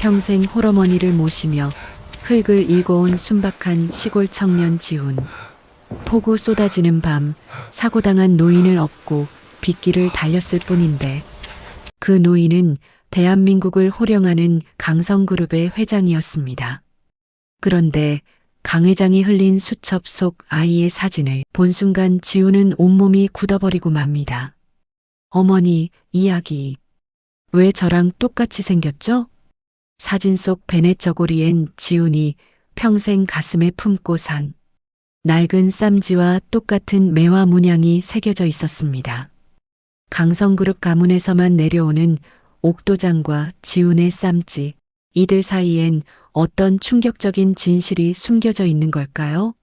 평생 홀어머니를 모시며 흙을 일궈온 순박한 시골 청년 지훈. 폭우 쏟아지는 밤 사고당한 노인을 업고 빗길을 달렸을 뿐인데 그 노인은 대한민국을 호령하는 강성그룹의 회장이었습니다. 그런데 강 회장이 흘린 수첩 속 아이의 사진을 본 순간 지훈은 온몸이 굳어버리고 맙니다. 어머니, 이야기. 왜 저랑 똑같이 생겼죠? 사진 속 베넷 저고리엔 지훈이 평생 가슴에 품고 산 낡은 쌈지와 똑같은 매화 문양이 새겨져 있었습니다. 강성그룹 가문에서만 내려오는 옥도장과 지훈의 쌈지, 이들 사이엔 어떤 충격적인 진실이 숨겨져 있는 걸까요?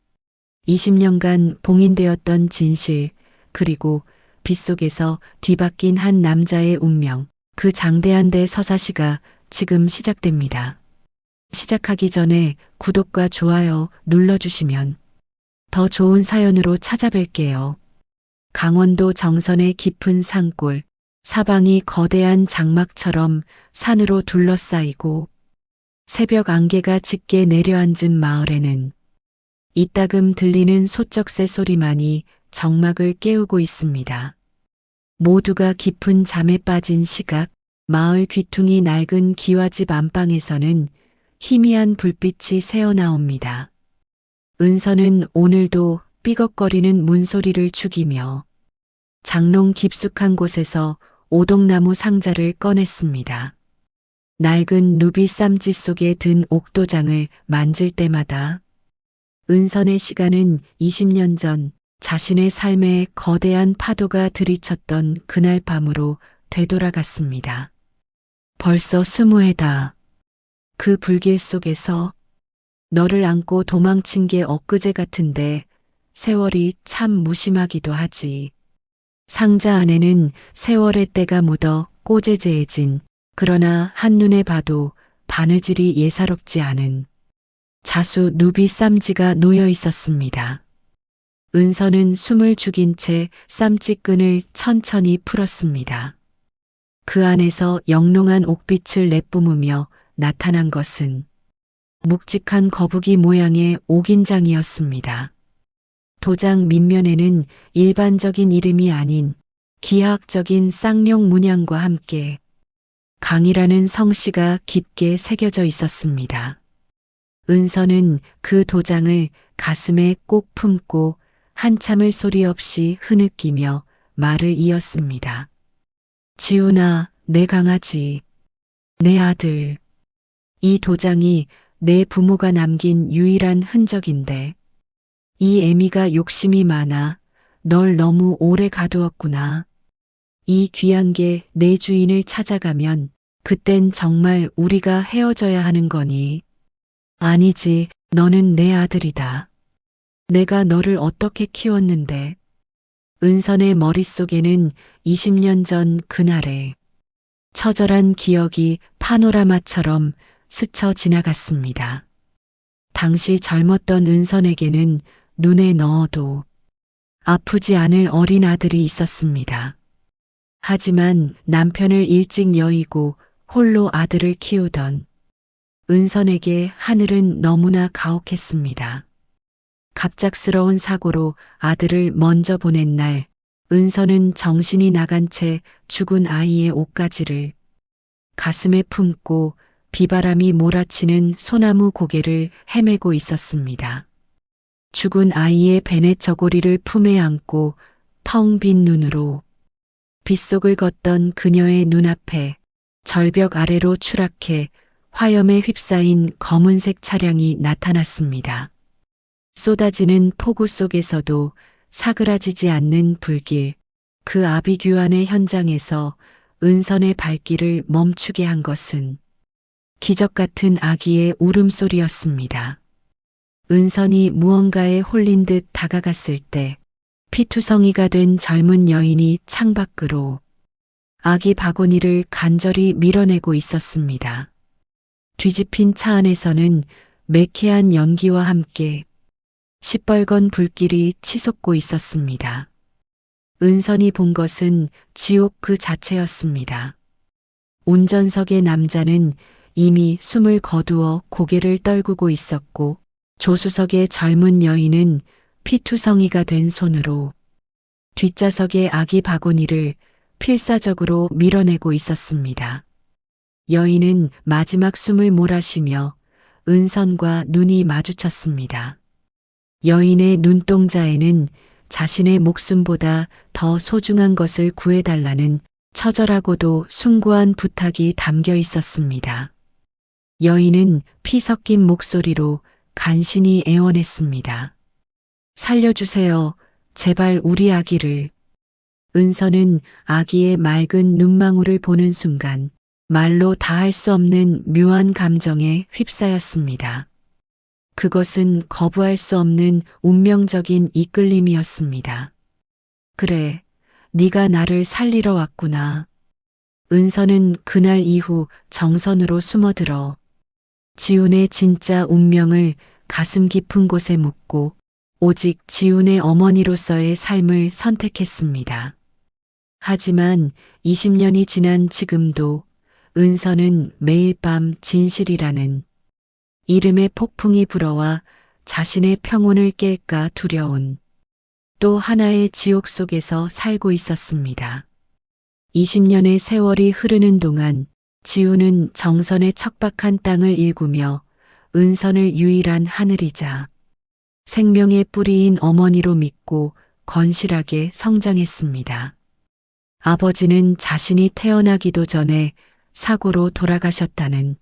20년간 봉인되었던 진실, 그리고 빗속에서 뒤바뀐 한 남자의 운명, 그 장대한 대서사시가 지금 시작됩니다. 시작하기 전에 구독과 좋아요 눌러주시면 더 좋은 사연으로 찾아뵐게요. 강원도 정선의 깊은 산골, 사방이 거대한 장막처럼 산으로 둘러싸이고 새벽 안개가 짙게 내려앉은 마을에는 이따금 들리는 소쩍새 소리만이 정막을 깨우고 있습니다. 모두가 깊은 잠에 빠진 시각, 마을 귀퉁이 낡은 기와집 안방에서는 희미한 불빛이 새어나옵니다. 은서는 오늘도 삐걱거리는 문소리를 죽이며 장롱 깊숙한 곳에서 오동나무 상자를 꺼냈습니다. 낡은 누비 쌈지 속에 든 옥도장을 만질 때마다 은선의 시간은 20년 전 자신의 삶에 거대한 파도가 들이쳤던 그날 밤으로 되돌아갔습니다. 벌써 20회다. 그 불길 속에서 너를 안고 도망친 게 엊그제 같은데 세월이 참 무심하기도 하지. 상자 안에는 세월의 때가 묻어 꼬재재해진, 그러나 한눈에 봐도 바느질이 예사롭지 않은 자수 누비 쌈지가 놓여 있었습니다. 은서는 숨을 죽인 채 쌈지끈을 천천히 풀었습니다. 그 안에서 영롱한 옥빛을 내뿜으며 나타난 것은 묵직한 거북이 모양의 옥인장이었습니다. 도장 밑면에는 일반적인 이름이 아닌 기하학적인 쌍용 문양과 함께 강이라는 성씨가 깊게 새겨져 있었습니다. 은서는 그 도장을 가슴에 꼭 품고 한참을 소리 없이 흐느끼며 말을 이었습니다. 지훈아, 내 강아지, 내 아들. 이 도장이 내 부모가 남긴 유일한 흔적인데 이 애미가 욕심이 많아 널 너무 오래 가두었구나. 이 귀한 게 내 주인을 찾아가면 그땐 정말 우리가 헤어져야 하는 거니. 아니지, 너는 내 아들이다. 내가 너를 어떻게 키웠는데. 은선의 머릿속에는 20년 전 그날의 처절한 기억이 파노라마처럼 스쳐 지나갔습니다. 당시 젊었던 은선에게는 눈에 넣어도 아프지 않을 어린 아들이 있었습니다. 하지만 남편을 일찍 여의고 홀로 아들을 키우던 은선에게 하늘은 너무나 가혹했습니다. 갑작스러운 사고로 아들을 먼저 보낸 날, 은선은 정신이 나간 채 죽은 아이의 옷가지를 가슴에 품고 비바람이 몰아치는 소나무 고개를 헤매고 있었습니다. 죽은 아이의 베넷 저고리를 품에 안고 텅 빈 눈으로 빗속을 걷던 그녀의 눈앞에 절벽 아래로 추락해 화염에 휩싸인 검은색 차량이 나타났습니다. 쏟아지는 폭우 속에서도 사그라지지 않는 불길, 그 아비규환의 현장에서 은선의 발길을 멈추게 한 것은 기적 같은 아기의 울음소리였습니다. 은선이 무언가에 홀린 듯 다가갔을 때 피투성이가 된 젊은 여인이 창밖으로 아기 바구니를 간절히 밀어내고 있었습니다. 뒤집힌 차 안에서는 매캐한 연기와 함께 시뻘건 불길이 치솟고 있었습니다. 은선이 본 것은 지옥 그 자체였습니다. 운전석의 남자는 이미 숨을 거두어 고개를 떨구고 있었고 조수석의 젊은 여인은 피투성이가 된 손으로 뒷좌석의 아기 바구니를 필사적으로 밀어내고 있었습니다. 여인은 마지막 숨을 몰아쉬며 은선과 눈이 마주쳤습니다. 여인의 눈동자에는 자신의 목숨보다 더 소중한 것을 구해달라는 처절하고도 숭고한 부탁이 담겨 있었습니다. 여인은 피 섞인 목소리로 간신히 애원했습니다. 살려주세요. 제발 우리 아기를. 은서는 아기의 맑은 눈망울을 보는 순간 말로 다할 수 없는 묘한 감정에 휩싸였습니다. 그것은 거부할 수 없는 운명적인 이끌림이었습니다. 그래, 네가 나를 살리러 왔구나. 은서는 그날 이후 정선으로 숨어들어 지훈의 진짜 운명을 가슴 깊은 곳에 묻고 오직 지훈의 어머니로서의 삶을 선택했습니다. 하지만 20년이 지난 지금도 은서는 매일 밤 진실이라는 이름의 폭풍이 불어와 자신의 평온을 깰까 두려운 또 하나의 지옥 속에서 살고 있었습니다. 20년의 세월이 흐르는 동안 지훈은 정선의 척박한 땅을 일구며 은선을 유일한 하늘이자 생명의 뿌리인 어머니로 믿고 건실하게 성장했습니다. 아버지는 자신이 태어나기도 전에 사고로 돌아가셨다는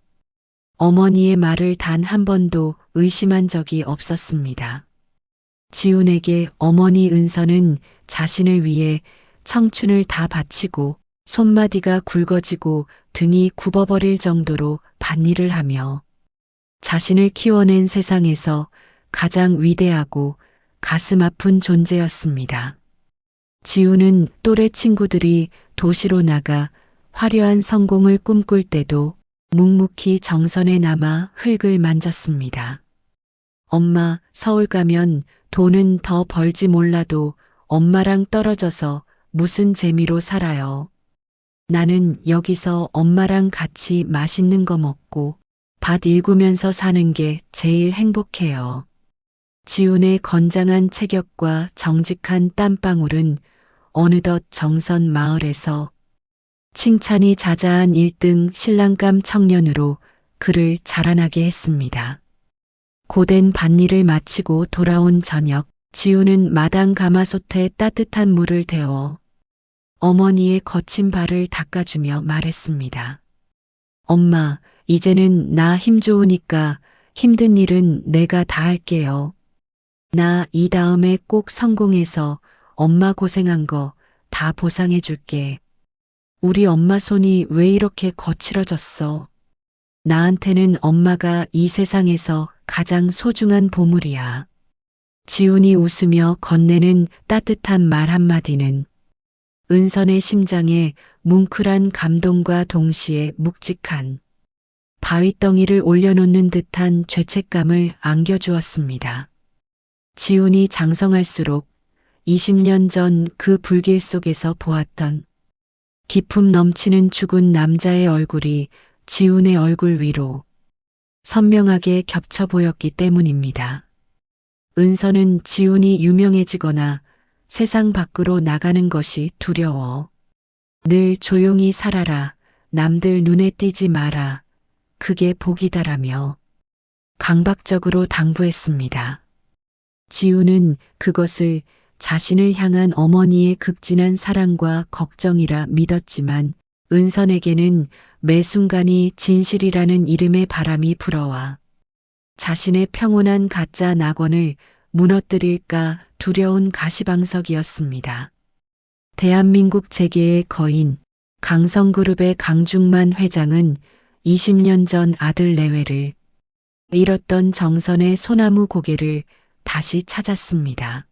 어머니의 말을 단 한 번도 의심한 적이 없었습니다. 지훈에게 어머니 은서는 자신을 위해 청춘을 다 바치고 손마디가 굵어지고 등이 굽어버릴 정도로 밭일을 하며 자신을 키워낸 세상에서 가장 위대하고 가슴 아픈 존재였습니다. 지훈은 또래 친구들이 도시로 나가 화려한 성공을 꿈꿀 때도 묵묵히 정선에 남아 흙을 만졌습니다. 엄마, 서울 가면 돈은 더 벌지 몰라도 엄마랑 떨어져서 무슨 재미로 살아요. 나는 여기서 엄마랑 같이 맛있는 거 먹고 밭 일구면서 사는 게 제일 행복해요. 지훈의 건장한 체격과 정직한 땀방울은 어느덧 정선 마을에서 칭찬이 자자한 1등 신랑감 청년으로 그를 자라나게 했습니다. 고된 밭일을 마치고 돌아온 저녁, 지훈은 마당 가마솥에 따뜻한 물을 데워 어머니의 거친 발을 닦아주며 말했습니다. 엄마, 이제는 나 힘 좋으니까 힘든 일은 내가 다 할게요. 나 이 다음에 꼭 성공해서 엄마 고생한 거 다 보상해 줄게. 우리 엄마 손이 왜 이렇게 거칠어졌어? 나한테는 엄마가 이 세상에서 가장 소중한 보물이야. 지훈이 웃으며 건네는 따뜻한 말 한마디는 은선의 심장에 뭉클한 감동과 동시에 묵직한 바위덩이를 올려놓는 듯한 죄책감을 안겨주었습니다. 지훈이 장성할수록 20년 전 그 불길 속에서 보았던 기품 넘치는 죽은 남자의 얼굴이 지훈의 얼굴 위로 선명하게 겹쳐 보였기 때문입니다. 은서는 지훈이 유명해지거나 세상 밖으로 나가는 것이 두려워. 늘 조용히 살아라. 남들 눈에 띄지 마라. 그게 복이다라며 강박적으로 당부했습니다. 지훈은 그것을 자신을 향한 어머니의 극진한 사랑과 걱정이라 믿었지만 은선에게는 매 순간이 진실이라는 이름의 바람이 불어와 자신의 평온한 가짜 낙원을 무너뜨릴까 두려운 가시방석이었습니다. 대한민국 재계의 거인 강성그룹의 강중만 회장은 20년 전 아들 내외를 잃었던 정선의 소나무 고개를 다시 찾았습니다.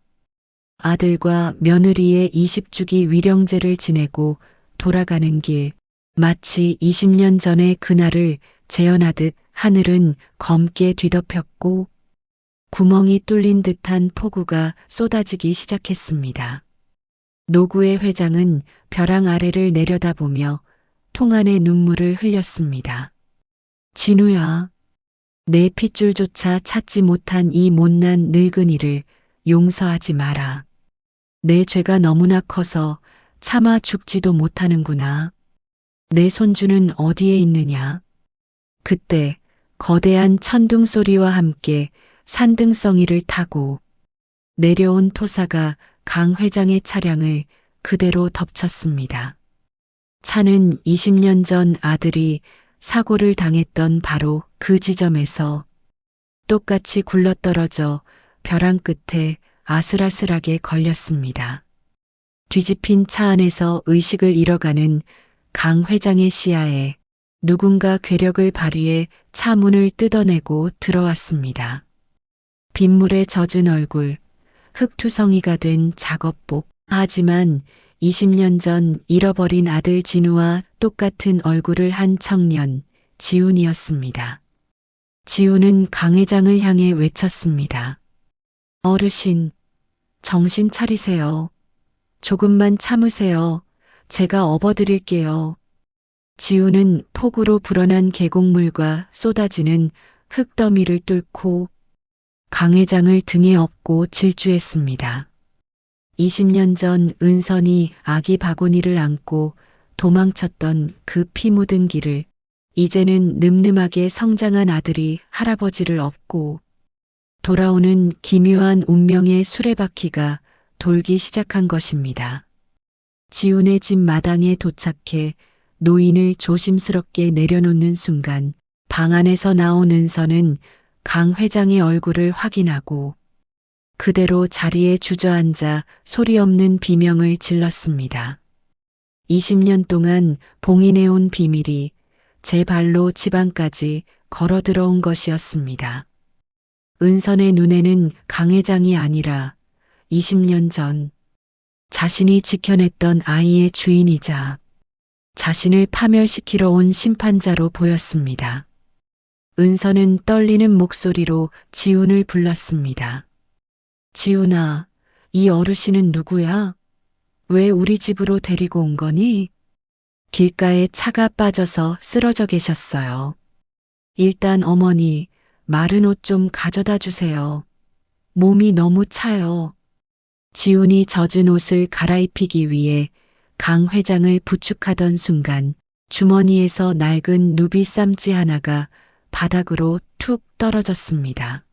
아들과 며느리의 20주기 위령제를 지내고 돌아가는 길, 마치 20년 전의 그날을 재현하듯 하늘은 검게 뒤덮였고 구멍이 뚫린 듯한 폭우가 쏟아지기 시작했습니다. 노구의 회장은 벼랑 아래를 내려다보며 통안의 눈물을 흘렸습니다. 진우야, 내 핏줄조차 찾지 못한 이 못난 늙은이를 용서하지 마라. 내 죄가 너무나 커서 차마 죽지도 못하는구나. 내 손주는 어디에 있느냐? 그때 거대한 천둥 소리와 함께 산등성이를 타고 내려온 토사가 강 회장의 차량을 그대로 덮쳤습니다. 차는 20년 전 아들이 사고를 당했던 바로 그 지점에서 똑같이 굴러떨어져 벼랑 끝에 아슬아슬하게 걸렸습니다. 뒤집힌 차 안에서 의식을 잃어가는 강 회장의 시야에 누군가 괴력을 발휘해 차 문을 뜯어내고 들어왔습니다. 빗물에 젖은 얼굴, 흙투성이가 된 작업복. 하지만 20년 전 잃어버린 아들 진우와 똑같은 얼굴을 한 청년, 지훈이었습니다. 지훈은 강 회장을 향해 외쳤습니다. 어르신, 정신 차리세요. 조금만 참으세요. 제가 업어드릴게요. 지훈은 폭우로 불어난 계곡물과 쏟아지는 흙더미를 뚫고 강 회장을 등에 업고 질주했습니다. 20년 전 은선이 아기 바구니를 안고 도망쳤던 그 피 묻은 길을 이제는 늠름하게 성장한 아들이 할아버지를 업고 돌아오는 기묘한 운명의 수레바퀴가 돌기 시작한 것입니다. 지훈의 집 마당에 도착해 노인을 조심스럽게 내려놓는 순간 방 안에서 나온 은서는 강 회장의 얼굴을 확인하고 그대로 자리에 주저앉아 소리 없는 비명을 질렀습니다. 20년 동안 봉인해온 비밀이 제 발로 집안까지 걸어 들어온 것이었습니다. 은선의 눈에는 강 회장이 아니라 20년 전 자신이 지켜냈던 아이의 주인이자 자신을 파멸시키러 온 심판자로 보였습니다. 은서는 떨리는 목소리로 지훈을 불렀습니다. 지훈아, 이 어르신은 누구야? 왜 우리 집으로 데리고 온 거니? 길가에 차가 빠져서 쓰러져 계셨어요. 일단 어머니, 마른 옷 좀 가져다 주세요. 몸이 너무 차요. 지훈이 젖은 옷을 갈아입히기 위해 강 회장을 부축하던 순간 주머니에서 낡은 누비 쌈지 하나가 바닥으로 툭 떨어졌습니다.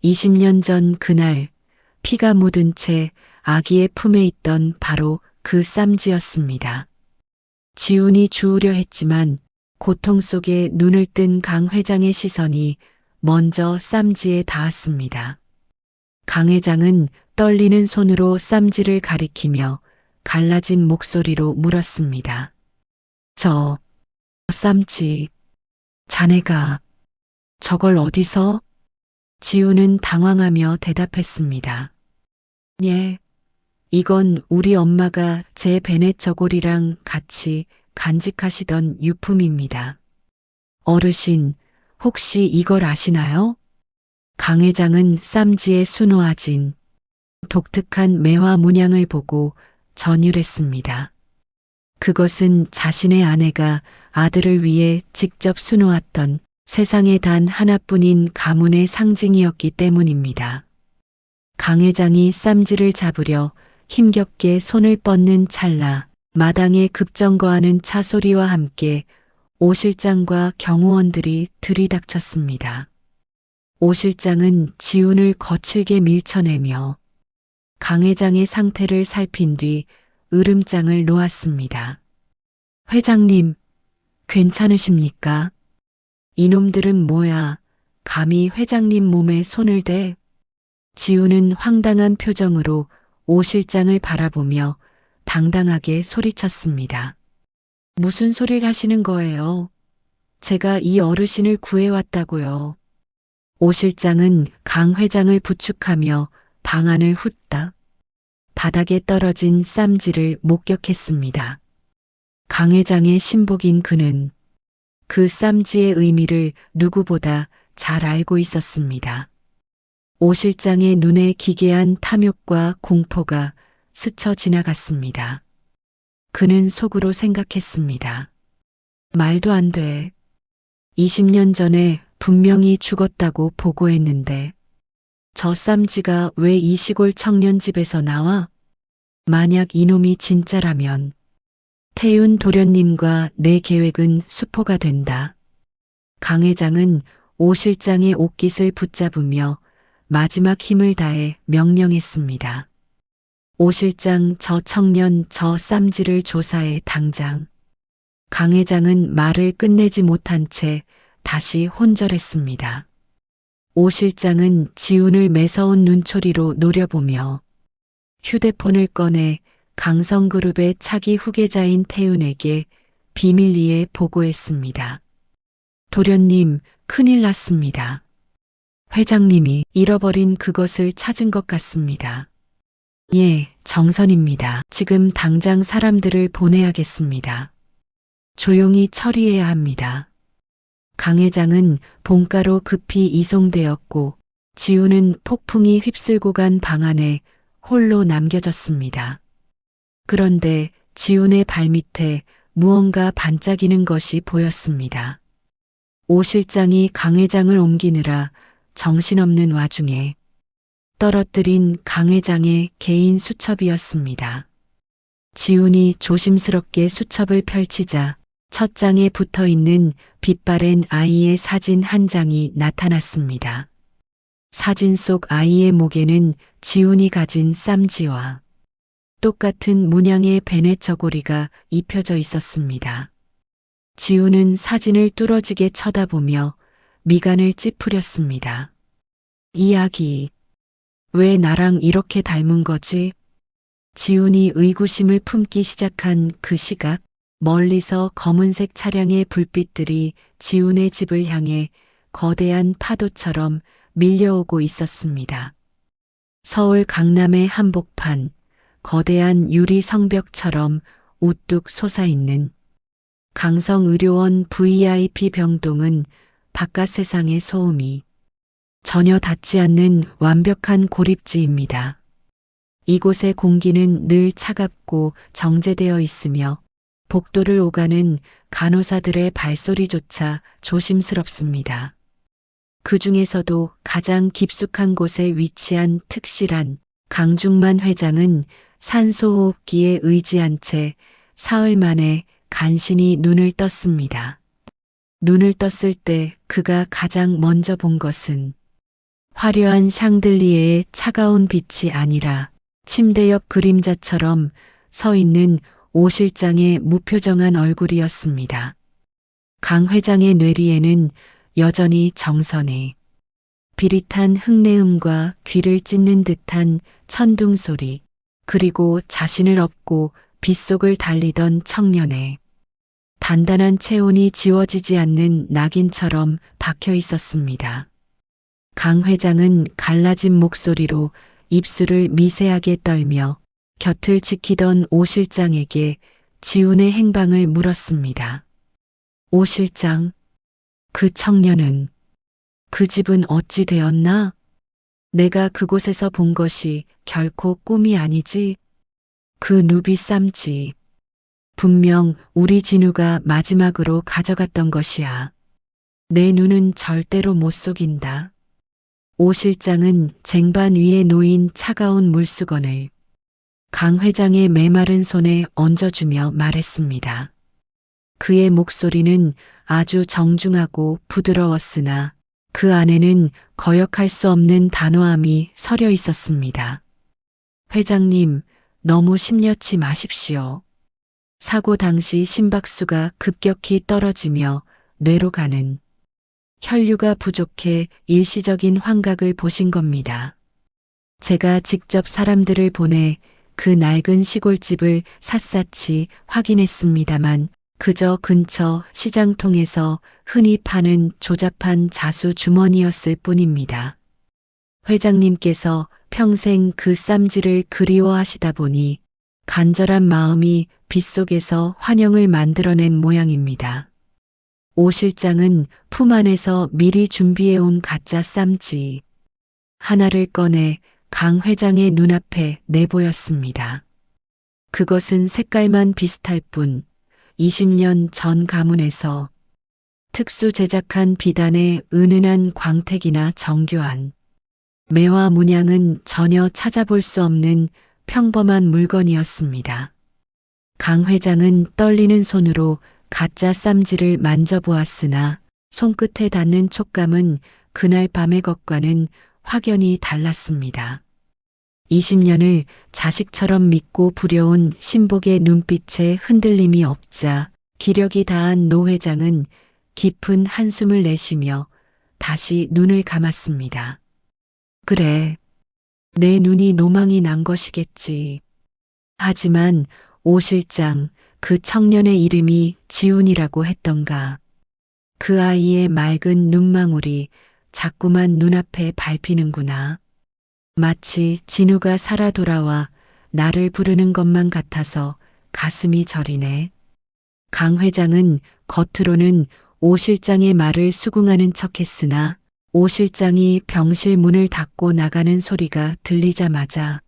20년 전 그날 피가 묻은 채 아기의 품에 있던 바로 그 쌈지였습니다. 지훈이 주우려 했지만 고통 속에 눈을 뜬 강 회장의 시선이 먼저 쌈지에 닿았습니다. 강 회장은 떨리는 손으로 쌈지를 가리키며 갈라진 목소리로 물었습니다. 저 쌈지, 자네가 저걸 어디서? 지훈은 당황하며 대답했습니다. 예, 이건 우리 엄마가 제 베넷 저고리랑 같이 간직하시던 유품입니다. 어르신, 혹시 이걸 아시나요? 강 회장은 쌈지에 수놓아진 독특한 매화 문양을 보고 전율했습니다. 그것은 자신의 아내가 아들을 위해 직접 수놓았던 세상에 단 하나뿐인 가문의 상징이었기 때문입니다. 강 회장이 쌈지를 잡으려 힘겹게 손을 뻗는 찰나 마당에 급정거하는 차 소리와 함께 오 실장과 경호원들이 들이닥쳤습니다. 오 실장은 지훈을 거칠게 밀쳐내며 강 회장의 상태를 살핀 뒤 으름장을 놓았습니다. 회장님, 괜찮으십니까? 이놈들은 뭐야? 감히 회장님 몸에 손을 대? 지훈은 황당한 표정으로 오 실장을 바라보며 당당하게 소리쳤습니다. 무슨 소리를 하시는 거예요? 제가 이 어르신을 구해왔다고요. 오 실장은 강 회장을 부축하며 방안을 후딱 바닥에 떨어진 쌈지를 목격했습니다. 강 회장의 신복인 그는 그 쌈지의 의미를 누구보다 잘 알고 있었습니다. 오 실장의 눈에 기괴한 탐욕과 공포가 스쳐 지나갔습니다. 그는 속으로 생각했습니다. 말도 안 돼. 20년 전에 분명히 죽었다고 보고했는데 저 쌈지가 왜 이 시골 청년집에서 나와? 만약 이놈이 진짜라면 태윤 도련님과 내 계획은 수포가 된다. 강 회장은 오 실장의 옷깃을 붙잡으며 마지막 힘을 다해 명령했습니다. 오 실장, 저 청년, 저 쌈지를 조사해 당장. 강 회장은 말을 끝내지 못한 채 다시 혼절했습니다. 오 실장은 지훈을 매서운 눈초리로 노려보며 휴대폰을 꺼내 강성그룹의 차기 후계자인 태윤에게 비밀리에 보고했습니다. 도련님, 큰일 났습니다. 회장님이 잃어버린 그것을 찾은 것 같습니다. 예, 정선입니다. 지금 당장 사람들을 보내야겠습니다. 조용히 처리해야 합니다. 강 회장은 본가로 급히 이송되었고 지훈은 폭풍이 휩쓸고 간 방 안에 홀로 남겨졌습니다. 그런데 지훈의 발밑에 무언가 반짝이는 것이 보였습니다. 오 실장이 강 회장을 옮기느라 정신없는 와중에 떨어뜨린 강 회장의 개인 수첩이었습니다. 지훈이 조심스럽게 수첩을 펼치자 첫 장에 붙어 있는 빛바랜 아이의 사진 한 장이 나타났습니다. 사진 속 아이의 목에는 지훈이 가진 쌈지와 똑같은 문양의 베넷 저고리가 입혀져 있었습니다. 지훈은 사진을 뚫어지게 쳐다보며 미간을 찌푸렸습니다. 이 아기, 왜 나랑 이렇게 닮은 거지? 지훈이 의구심을 품기 시작한 그 시각, 멀리서 검은색 차량의 불빛들이 지훈의 집을 향해 거대한 파도처럼 밀려오고 있었습니다. 서울 강남의 한복판, 거대한 유리 성벽처럼 우뚝 솟아있는 강성의료원 VIP 병동은 바깥 세상의 소음이 전혀 닿지 않는 완벽한 고립지입니다. 이곳의 공기는 늘 차갑고 정제되어 있으며 복도를 오가는 간호사들의 발소리조차 조심스럽습니다. 그 중에서도 가장 깊숙한 곳에 위치한 특실한 강중만 회장은 산소호흡기에 의지한 채 사흘 만에 간신히 눈을 떴습니다. 눈을 떴을 때 그가 가장 먼저 본 것은 화려한 샹들리에의 차가운 빛이 아니라 침대 옆 그림자처럼 서 있는 오 실장의 무표정한 얼굴이었습니다. 강 회장의 뇌리에는 여전히 정선해 비릿한 흙내음과 귀를 찢는 듯한 천둥 소리, 그리고 자신을 업고 빗속을 달리던 청년의 단단한 체온이 지워지지 않는 낙인처럼 박혀 있었습니다. 강 회장은 갈라진 목소리로 입술을 미세하게 떨며 곁을 지키던 오 실장에게 지훈의 행방을 물었습니다. 오 실장, 그 청년은, 그 집은 어찌 되었나? 내가 그곳에서 본 것이 결코 꿈이 아니지. 그 누비 쌈지. 분명 우리 진우가 마지막으로 가져갔던 것이야. 내 눈은 절대로 못 속인다. 오 실장은 쟁반 위에 놓인 차가운 물수건을 강 회장의 메마른 손에 얹어주며 말했습니다. 그의 목소리는 아주 정중하고 부드러웠으나 그 안에는 거역할 수 없는 단호함이 서려 있었습니다. 회장님, 너무 심려치 마십시오. 사고 당시 심박수가 급격히 떨어지며 뇌로 가는 혈류가 부족해 일시적인 환각을 보신 겁니다. 제가 직접 사람들을 보내 그 낡은 시골집을 샅샅이 확인했습니다만 그저 근처 시장통에서 흔히 파는 조잡한 자수 주머니였을 뿐입니다. 회장님께서 평생 그 쌈지를 그리워하시다 보니 간절한 마음이 빗속에서 환영을 만들어낸 모양입니다. 오 실장은 품 안에서 미리 준비해온 가짜 쌈지 하나를 꺼내 강 회장의 눈앞에 내보였습니다. 그것은 색깔만 비슷할 뿐 20년 전 가문에서 특수 제작한 비단의 은은한 광택이나 정교한 매화 문양은 전혀 찾아볼 수 없는 평범한 물건이었습니다. 강 회장은 떨리는 손으로 가짜 쌈지를 만져보았으나 손끝에 닿는 촉감은 그날 밤의 것과는 확연히 달랐습니다. 20년을 자식처럼 믿고 부려온 신복의 눈빛에 흔들림이 없자 기력이 다한 노 회장은 깊은 한숨을 내쉬며 다시 눈을 감았습니다. 그래, 내 눈이 노망이 난 것이겠지. 하지만 오 실장, 그 청년의 이름이 지훈이라고 했던가. 그 아이의 맑은 눈망울이 자꾸만 눈앞에 밟히는구나. 마치 진우가 살아 돌아와 나를 부르는 것만 같아서 가슴이 저리네. 강 회장은 겉으로는 오 실장의 말을 수긍하는 척했으나 오 실장이 병실 문을 닫고 나가는 소리가 들리자마자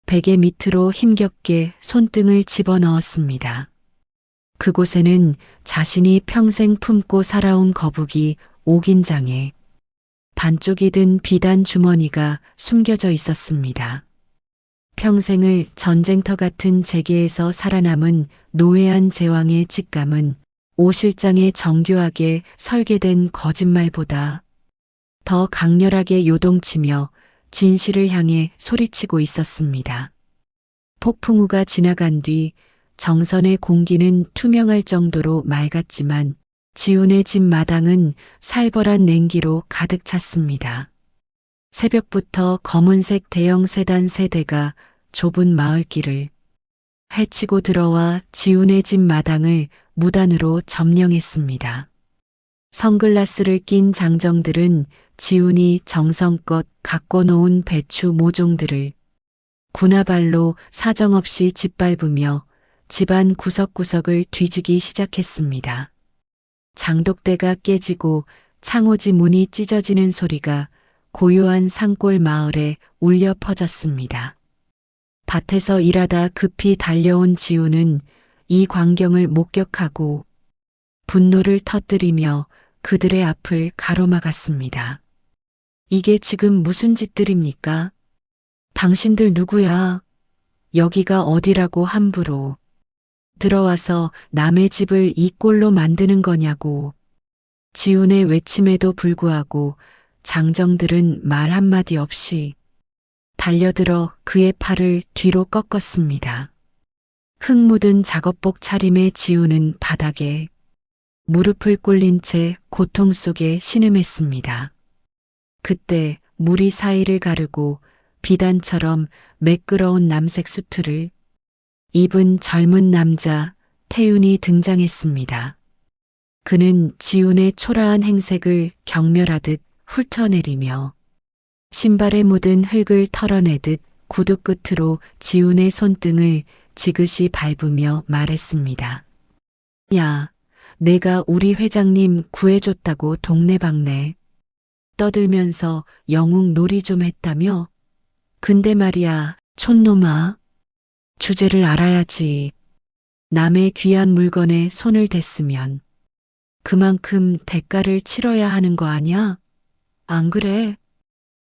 베개 밑으로 힘겹게 손등을 집어넣었습니다. 그곳에는 자신이 평생 품고 살아온 거북이 옥인장에 반쪽이 든 비단 주머니가 숨겨져 있었습니다. 평생을 전쟁터 같은 재계에서 살아남은 노회한 제왕의 직감은 오 실장의 정교하게 설계된 거짓말보다 더 강렬하게 요동치며 진실을 향해 소리치고 있었습니다. 폭풍우가 지나간 뒤 정선의 공기는 투명할 정도로 맑았지만 지훈의 집 마당은 살벌한 냉기로 가득 찼습니다. 새벽부터 검은색 대형 세단 세 대가 좁은 마을길을 헤치고 들어와 지훈의 집 마당을 무단으로 점령했습니다. 선글라스를 낀 장정들은 지훈이 정성껏 가꿔놓은 배추 모종들을 군화발로 사정없이 짓밟으며 집안 구석구석을 뒤지기 시작했습니다. 장독대가 깨지고 창호지 문이 찢어지는 소리가 고요한 산골 마을에 울려 퍼졌습니다. 밭에서 일하다 급히 달려온 지훈은 이 광경을 목격하고 분노를 터뜨리며 그들의 앞을 가로막았습니다. 이게 지금 무슨 짓들입니까? 당신들 누구야? 여기가 어디라고 함부로 들어와서 남의 집을 이 꼴로 만드는 거냐고. 지훈의 외침에도 불구하고 장정들은 말 한마디 없이 달려들어 그의 팔을 뒤로 꺾었습니다. 흙 묻은 작업복 차림의 지훈은 바닥에 무릎을 꿇린 채 고통 속에 신음했습니다. 그때 물이 사이를 가르고 비단처럼 매끄러운 남색 수트를 입은 젊은 남자 태윤이 등장했습니다. 그는 지훈의 초라한 행색을 경멸하듯 훑어내리며 신발에 묻은 흙을 털어내듯 구두 끝으로 지훈의 손등을 지그시 밟으며 말했습니다. 야, 내가 우리 회장님 구해줬다고 동네방네 떠들면서 영웅 놀이 좀 했다며? 근데 말이야, 촌놈아. 주제를 알아야지. 남의 귀한 물건에 손을 댔으면 그만큼 대가를 치러야 하는 거 아냐? 안 그래?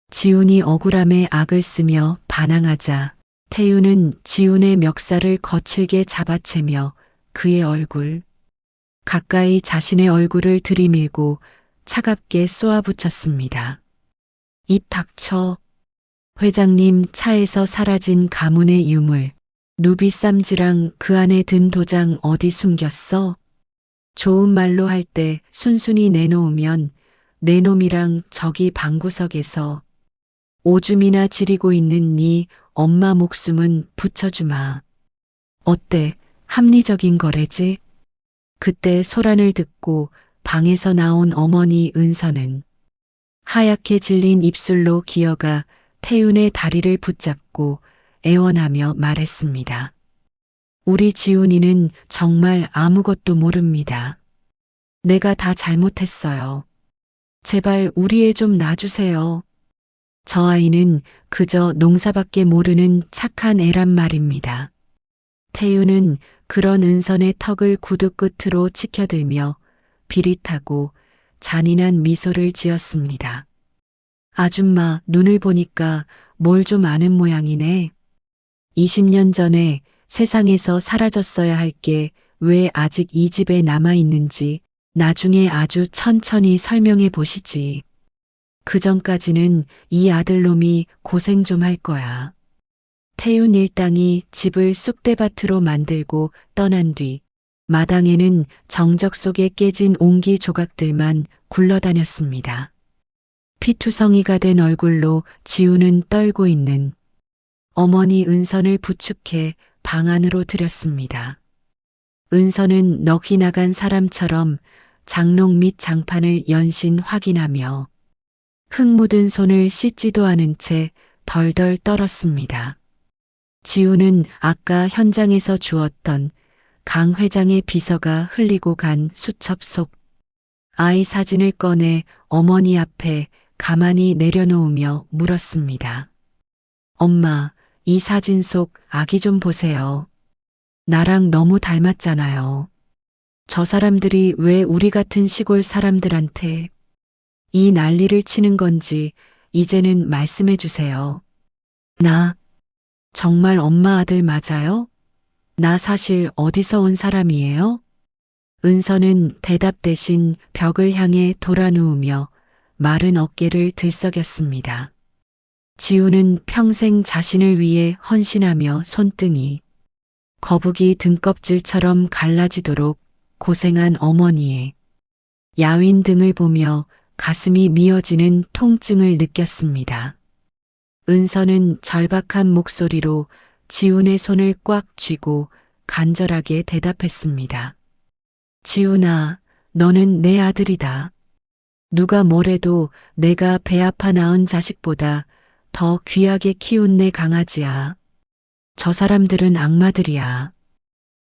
지훈이 억울함에 악을 쓰며 반항하자 태윤은 지훈의 멱살을 거칠게 잡아채며 그의 얼굴, 가까이 자신의 얼굴을 들이밀고 차갑게 쏘아붙였습니다. 입 닥쳐. 회장님 차에서 사라진 가문의 유물, 누비 쌈지랑 그 안에 든 도장 어디 숨겼어? 좋은 말로 할 때 순순히 내놓으면 내 놈이랑 저기 방구석에서 오줌이나 지리고 있는 네 엄마 목숨은 붙여주마. 어때? 합리적인 거래지? 그때 소란을 듣고 방에서 나온 어머니 은서는 하얗게 질린 입술로 기어가 태윤의 다리를 붙잡고 애원하며 말했습니다. 우리 지훈이는 정말 아무것도 모릅니다. 내가 다 잘못했어요. 제발 우리 애 좀 놔주세요. 저 아이는 그저 농사밖에 모르는 착한 애란 말입니다. 태윤은 그런 은선의 턱을 구두 끝으로 치켜들며 비릿하고 잔인한 미소를 지었습니다. 아줌마 눈을 보니까 뭘 좀 아는 모양이네. 20년 전에 세상에서 사라졌어야 할 게 왜 아직 이 집에 남아 있는지 나중에 아주 천천히 설명해 보시지. 그 전까지는 이 아들놈이 고생 좀 할 거야. 태윤 일당이 집을 쑥대밭으로 만들고 떠난 뒤 마당에는 정적 속에 깨진 옹기 조각들만 굴러다녔습니다. 피투성이가 된 얼굴로 지우는 떨고 있는 어머니 은선을 부축해 방 안으로 들였습니다. 은선은 넋이 나간 사람처럼 장롱 밑 장판을 연신 확인하며 흙 묻은 손을 씻지도 않은 채 덜덜 떨었습니다. 지우는 아까 현장에서 주었던 강 회장의 비서가 흘리고 간 수첩 속 아이 사진을 꺼내 어머니 앞에 가만히 내려놓으며 물었습니다. 엄마, 이 사진 속 아기 좀 보세요. 나랑 너무 닮았잖아요. 저 사람들이 왜 우리 같은 시골 사람들한테 이 난리를 치는 건지 이제는 말씀해 주세요. 나 정말 엄마 아들 맞아요? 나 사실 어디서 온 사람이에요? 은서는 대답 대신 벽을 향해 돌아 누우며 마른 어깨를 들썩였습니다. 지우는 평생 자신을 위해 헌신하며 손등이 거북이 등껍질처럼 갈라지도록 고생한 어머니의 야윈 등을 보며 가슴이 미어지는 통증을 느꼈습니다. 은서는 절박한 목소리로 지훈의 손을 꽉 쥐고 간절하게 대답했습니다. 지훈아, 너는 내 아들이다. 누가 뭐래도 내가 배 아파 낳은 자식보다 더 귀하게 키운 내 강아지야. 저 사람들은 악마들이야.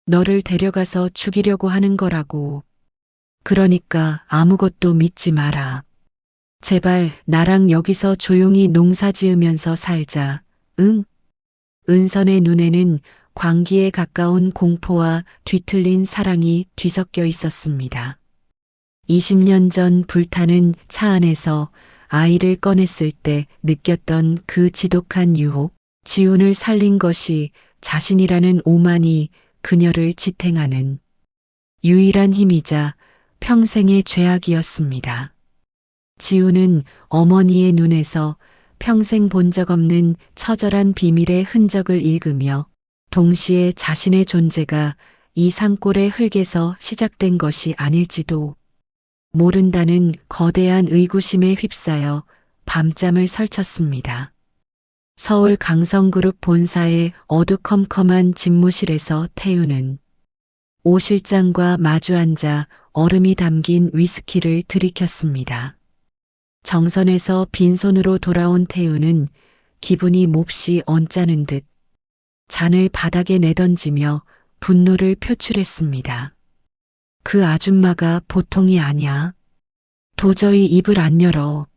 너를 데려가서 죽이려고 하는 거라고. 그러니까 아무것도 믿지 마라. 제발 나랑 여기서 조용히 농사 지으면서 살자. 응? 은선의 눈에는 광기에 가까운 공포와 뒤틀린 사랑이 뒤섞여 있었습니다. 20년 전 불타는 차 안에서 아이를 꺼냈을 때 느꼈던 그 지독한 유혹, 지훈을 살린 것이 자신이라는 오만이 그녀를 지탱하는 유일한 힘이자 평생의 죄악이었습니다. 지훈은 어머니의 눈에서 평생 본 적 없는 처절한 비밀의 흔적을 읽으며 동시에 자신의 존재가 이 산골의 흙에서 시작된 것이 아닐지도 모른다는 거대한 의구심에 휩싸여 밤잠을 설쳤습니다. 서울 강성그룹 본사의 어두컴컴한 집무실에서 태우는 오 실장과 마주 앉아 얼음이 담긴 위스키를 들이켰습니다. 정선에서 빈손으로 돌아온 태우는 기분이 몹시 언짢은 듯 잔을 바닥에 내던지며 분노를 표출했습니다. 그 아줌마가 보통이 아니야. 도저히 입을 안 열어.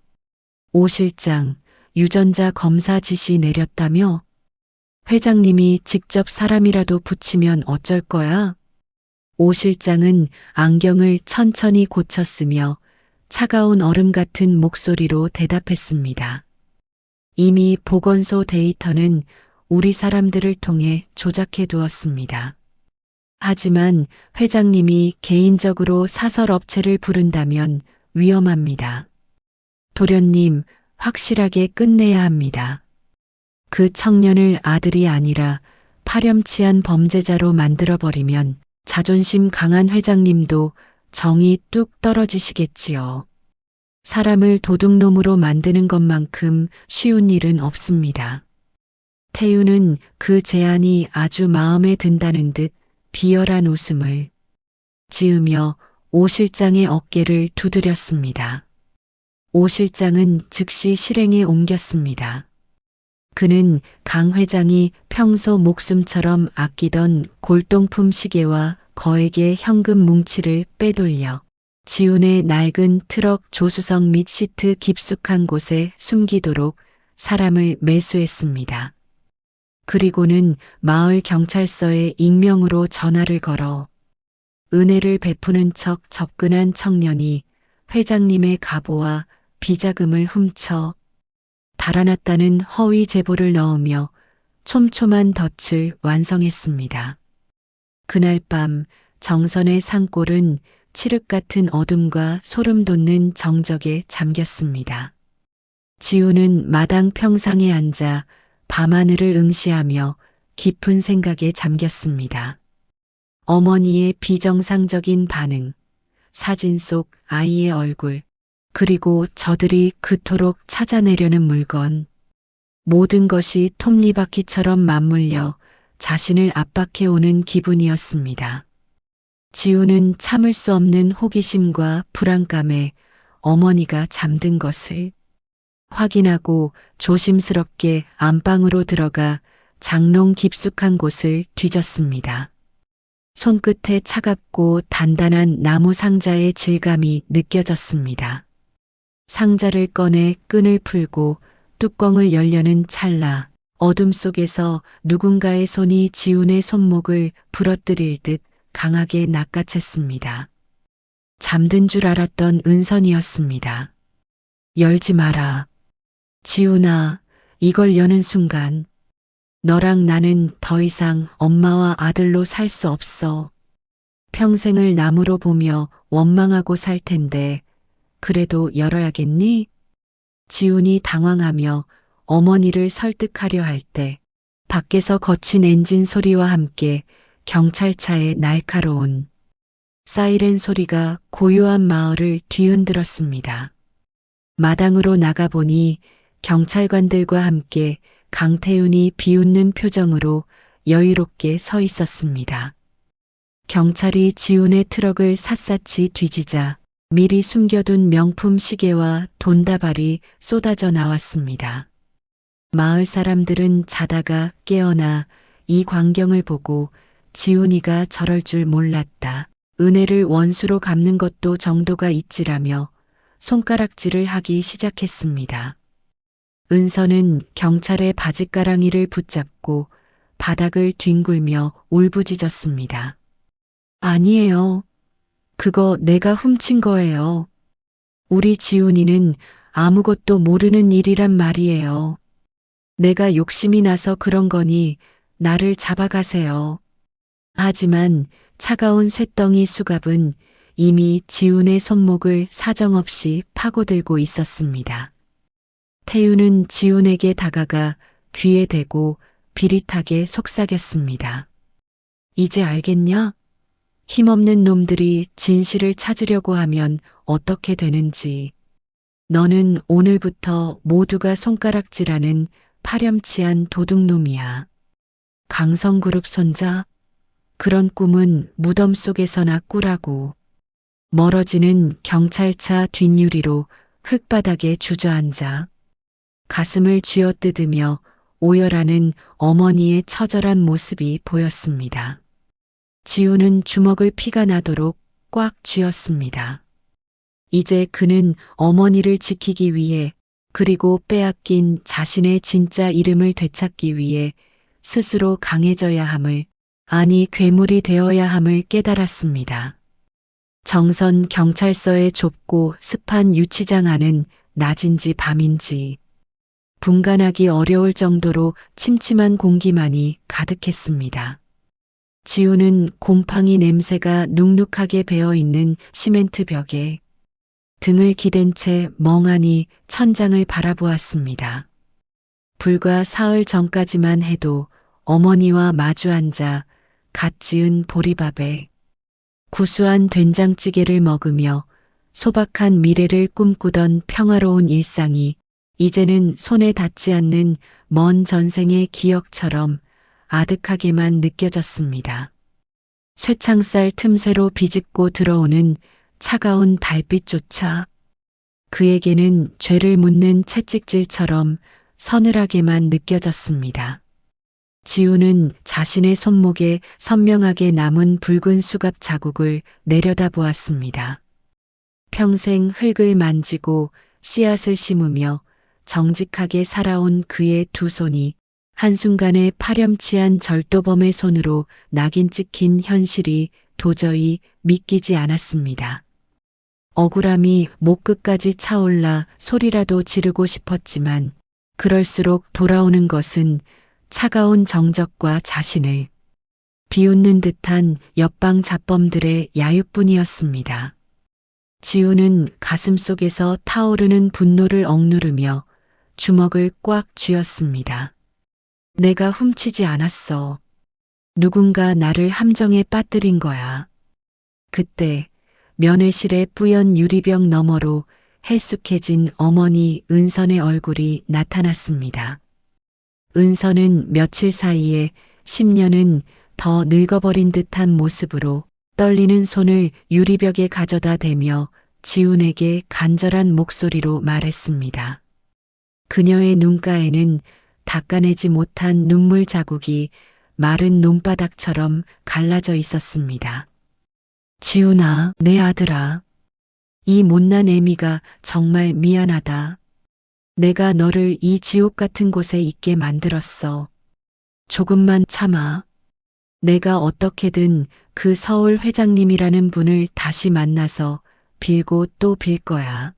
오 실장, 유전자 검사 지시 내렸다며? 회장님이 직접 사람이라도 붙이면 어쩔 거야? 오 실장은 안경을 천천히 고쳤으며 차가운 얼음 같은 목소리로 대답했습니다. 이미 보건소 데이터는 우리 사람들을 통해 조작해 두었습니다. 하지만 회장님이 개인적으로 사설업체를 부른다면 위험합니다. 도련님, 확실하게 끝내야 합니다. 그 청년을 아들이 아니라 파렴치한 범죄자로 만들어버리면 자존심 강한 회장님도 정이 뚝 떨어지시겠지요. 사람을 도둑놈으로 만드는 것만큼 쉬운 일은 없습니다. 태유는 그 제안이 아주 마음에 든다는 듯 비열한 웃음을 지으며 오 실장의 어깨를 두드렸습니다. 오 실장은 즉시 실행에 옮겼습니다. 그는 강 회장이 평소 목숨처럼 아끼던 골동품 시계와 거액의 현금 뭉치를 빼돌려 지훈의 낡은 트럭 조수석 및 시트 깊숙한 곳에 숨기도록 사람을 매수했습니다. 그리고는 마을 경찰서에 익명으로 전화를 걸어 은혜를 베푸는 척 접근한 청년이 회장님의 갑오와 비자금을 훔쳐 달아났다는 허위 제보를 넣으며 촘촘한 덫을 완성했습니다. 그날 밤 정선의 산골은 칠흑 같은 어둠과 소름 돋는 정적에 잠겼습니다. 지우는 마당 평상에 앉아 밤하늘을 응시하며 깊은 생각에 잠겼습니다. 어머니의 비정상적인 반응, 사진 속 아이의 얼굴, 그리고 저들이 그토록 찾아내려는 물건. 모든 것이 톱니바퀴처럼 맞물려 자신을 압박해오는 기분이었습니다. 지우는 참을 수 없는 호기심과 불안감에 어머니가 잠든 것을 확인하고 조심스럽게 안방으로 들어가 장롱 깊숙한 곳을 뒤졌습니다. 손끝에 차갑고 단단한 나무 상자의 질감이 느껴졌습니다. 상자를 꺼내 끈을 풀고 뚜껑을 열려는 찰나 어둠 속에서 누군가의 손이 지훈의 손목을 부러뜨릴 듯 강하게 낚아챘습니다. 잠든 줄 알았던 은선이었습니다. 열지 마라. 지훈아, 이걸 여는 순간 너랑 나는 더 이상 엄마와 아들로 살 수 없어. 평생을 나무로 보며 원망하고 살 텐데 그래도 열어야겠니? 지훈이 당황하며 어머니를 설득하려 할 때 밖에서 거친 엔진 소리와 함께 경찰차의 날카로운 사이렌 소리가 고요한 마을을 뒤흔들었습니다. 마당으로 나가보니 경찰관들과 함께 강태윤이 비웃는 표정으로 여유롭게 서 있었습니다. 경찰이 지훈의 트럭을 샅샅이 뒤지자 미리 숨겨둔 명품 시계와 돈다발이 쏟아져 나왔습니다. 마을 사람들은 자다가 깨어나 이 광경을 보고 지훈이가 저럴 줄 몰랐다. 은혜를 원수로 갚는 것도 정도가 있지라며 손가락질을 하기 시작했습니다. 은서는 경찰의 바짓가랑이를 붙잡고 바닥을 뒹굴며 울부짖었습니다. 아니에요. 그거 내가 훔친 거예요. 우리 지훈이는 아무것도 모르는 일이란 말이에요. 내가 욕심이 나서 그런 거니 나를 잡아가세요. 하지만 차가운 쇳덩이 수갑은 이미 지훈의 손목을 사정없이 파고들고 있었습니다. 태윤은 지훈에게 다가가 귀에 대고 비릿하게 속삭였습니다. 이제 알겠냐? 힘없는 놈들이 진실을 찾으려고 하면 어떻게 되는지. 너는 오늘부터 모두가 손가락질하는 파렴치한 도둑놈이야. 강성그룹 손자? 그런 꿈은 무덤 속에서나 꾸라고. 멀어지는 경찰차 뒷유리로 흙바닥에 주저앉아 가슴을 쥐어뜯으며 오열하는 어머니의 처절한 모습이 보였습니다. 지훈은 주먹을 피가 나도록 꽉 쥐었습니다. 이제 그는 어머니를 지키기 위해 그리고 빼앗긴 자신의 진짜 이름을 되찾기 위해 스스로 강해져야 함을, 아니 괴물이 되어야 함을 깨달았습니다. 정선 경찰서의 좁고 습한 유치장 안은 낮인지 밤인지 분간하기 어려울 정도로 침침한 공기만이 가득했습니다. 지훈은 곰팡이 냄새가 눅눅하게 배어있는 시멘트 벽에 등을 기댄 채 멍하니 천장을 바라보았습니다. 불과 사흘 전까지만 해도 어머니와 마주 앉아 갓 지은 보리밥에 구수한 된장찌개를 먹으며 소박한 미래를 꿈꾸던 평화로운 일상이 이제는 손에 닿지 않는 먼 전생의 기억처럼 아득하게만 느껴졌습니다. 쇠창살 틈새로 비집고 들어오는 차가운 달빛조차 그에게는 죄를 묻는 채찍질처럼 서늘하게만 느껴졌습니다. 지훈은 자신의 손목에 선명하게 남은 붉은 수갑 자국을 내려다보았습니다. 평생 흙을 만지고 씨앗을 심으며 정직하게 살아온 그의 두 손이 한순간에 파렴치한 절도범의 손으로 낙인 찍힌 현실이 도저히 믿기지 않았습니다. 억울함이 목 끝까지 차올라 소리라도 지르고 싶었지만 그럴수록 돌아오는 것은 차가운 정적과 자신을 비웃는 듯한 옆방 잡범들의 야유뿐이었습니다. 지우는 가슴속에서 타오르는 분노를 억누르며 주먹을 꽉 쥐었습니다. 내가 훔치지 않았어. 누군가 나를 함정에 빠뜨린 거야. 그때 면회실의 뿌연 유리병 너머로 헬쑥해진 어머니 은선의 얼굴이 나타났습니다. 은선은 며칠 사이에 10년은 더 늙어버린 듯한 모습으로 떨리는 손을 유리벽에 가져다 대며 지훈에게 간절한 목소리로 말했습니다. 그녀의 눈가에는 닦아내지 못한 눈물 자국이 마른 논바닥처럼 갈라져 있었습니다. 지훈아, 내 아들아. 이 못난 애미가 정말 미안하다. 내가 너를 이 지옥 같은 곳에 있게 만들었어. 조금만 참아. 내가 어떻게든 그 서울 회장님이라는 분을 다시 만나서 빌고 또 빌 거야.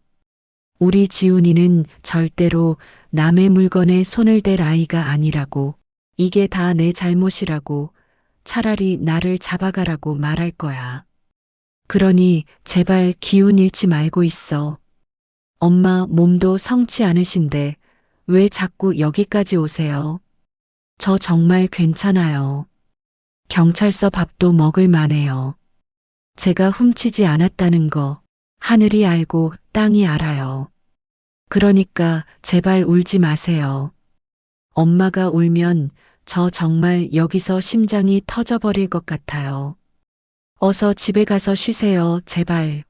우리 지훈이는 절대로 남의 물건에 손을 댈 아이가 아니라고, 이게 다 내 잘못이라고, 차라리 나를 잡아가라고 말할 거야. 그러니 제발 기운 잃지 말고 있어. 엄마 몸도 성치 않으신데 왜 자꾸 여기까지 오세요? 저 정말 괜찮아요. 경찰서 밥도 먹을 만해요. 제가 훔치지 않았다는 거 하늘이 알고 땅이 알아요. 그러니까 제발 울지 마세요. 엄마가 울면 저 정말 여기서 심장이 터져버릴 것 같아요. 어서 집에 가서 쉬세요, 제발.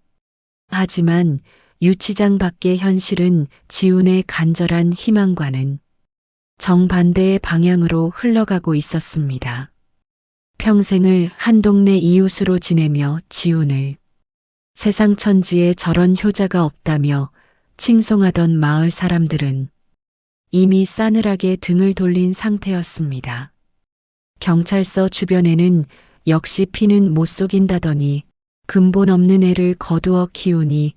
하지만 유치장 밖의 현실은 지훈의 간절한 희망과는 정반대의 방향으로 흘러가고 있었습니다. 평생을 한 동네 이웃으로 지내며 지훈을 세상 천지에 저런 효자가 없다며 칭송하던 마을 사람들은 이미 싸늘하게 등을 돌린 상태였습니다. 경찰서 주변에는 역시 피는 못 속인다더니 근본 없는 애를 거두어 키우니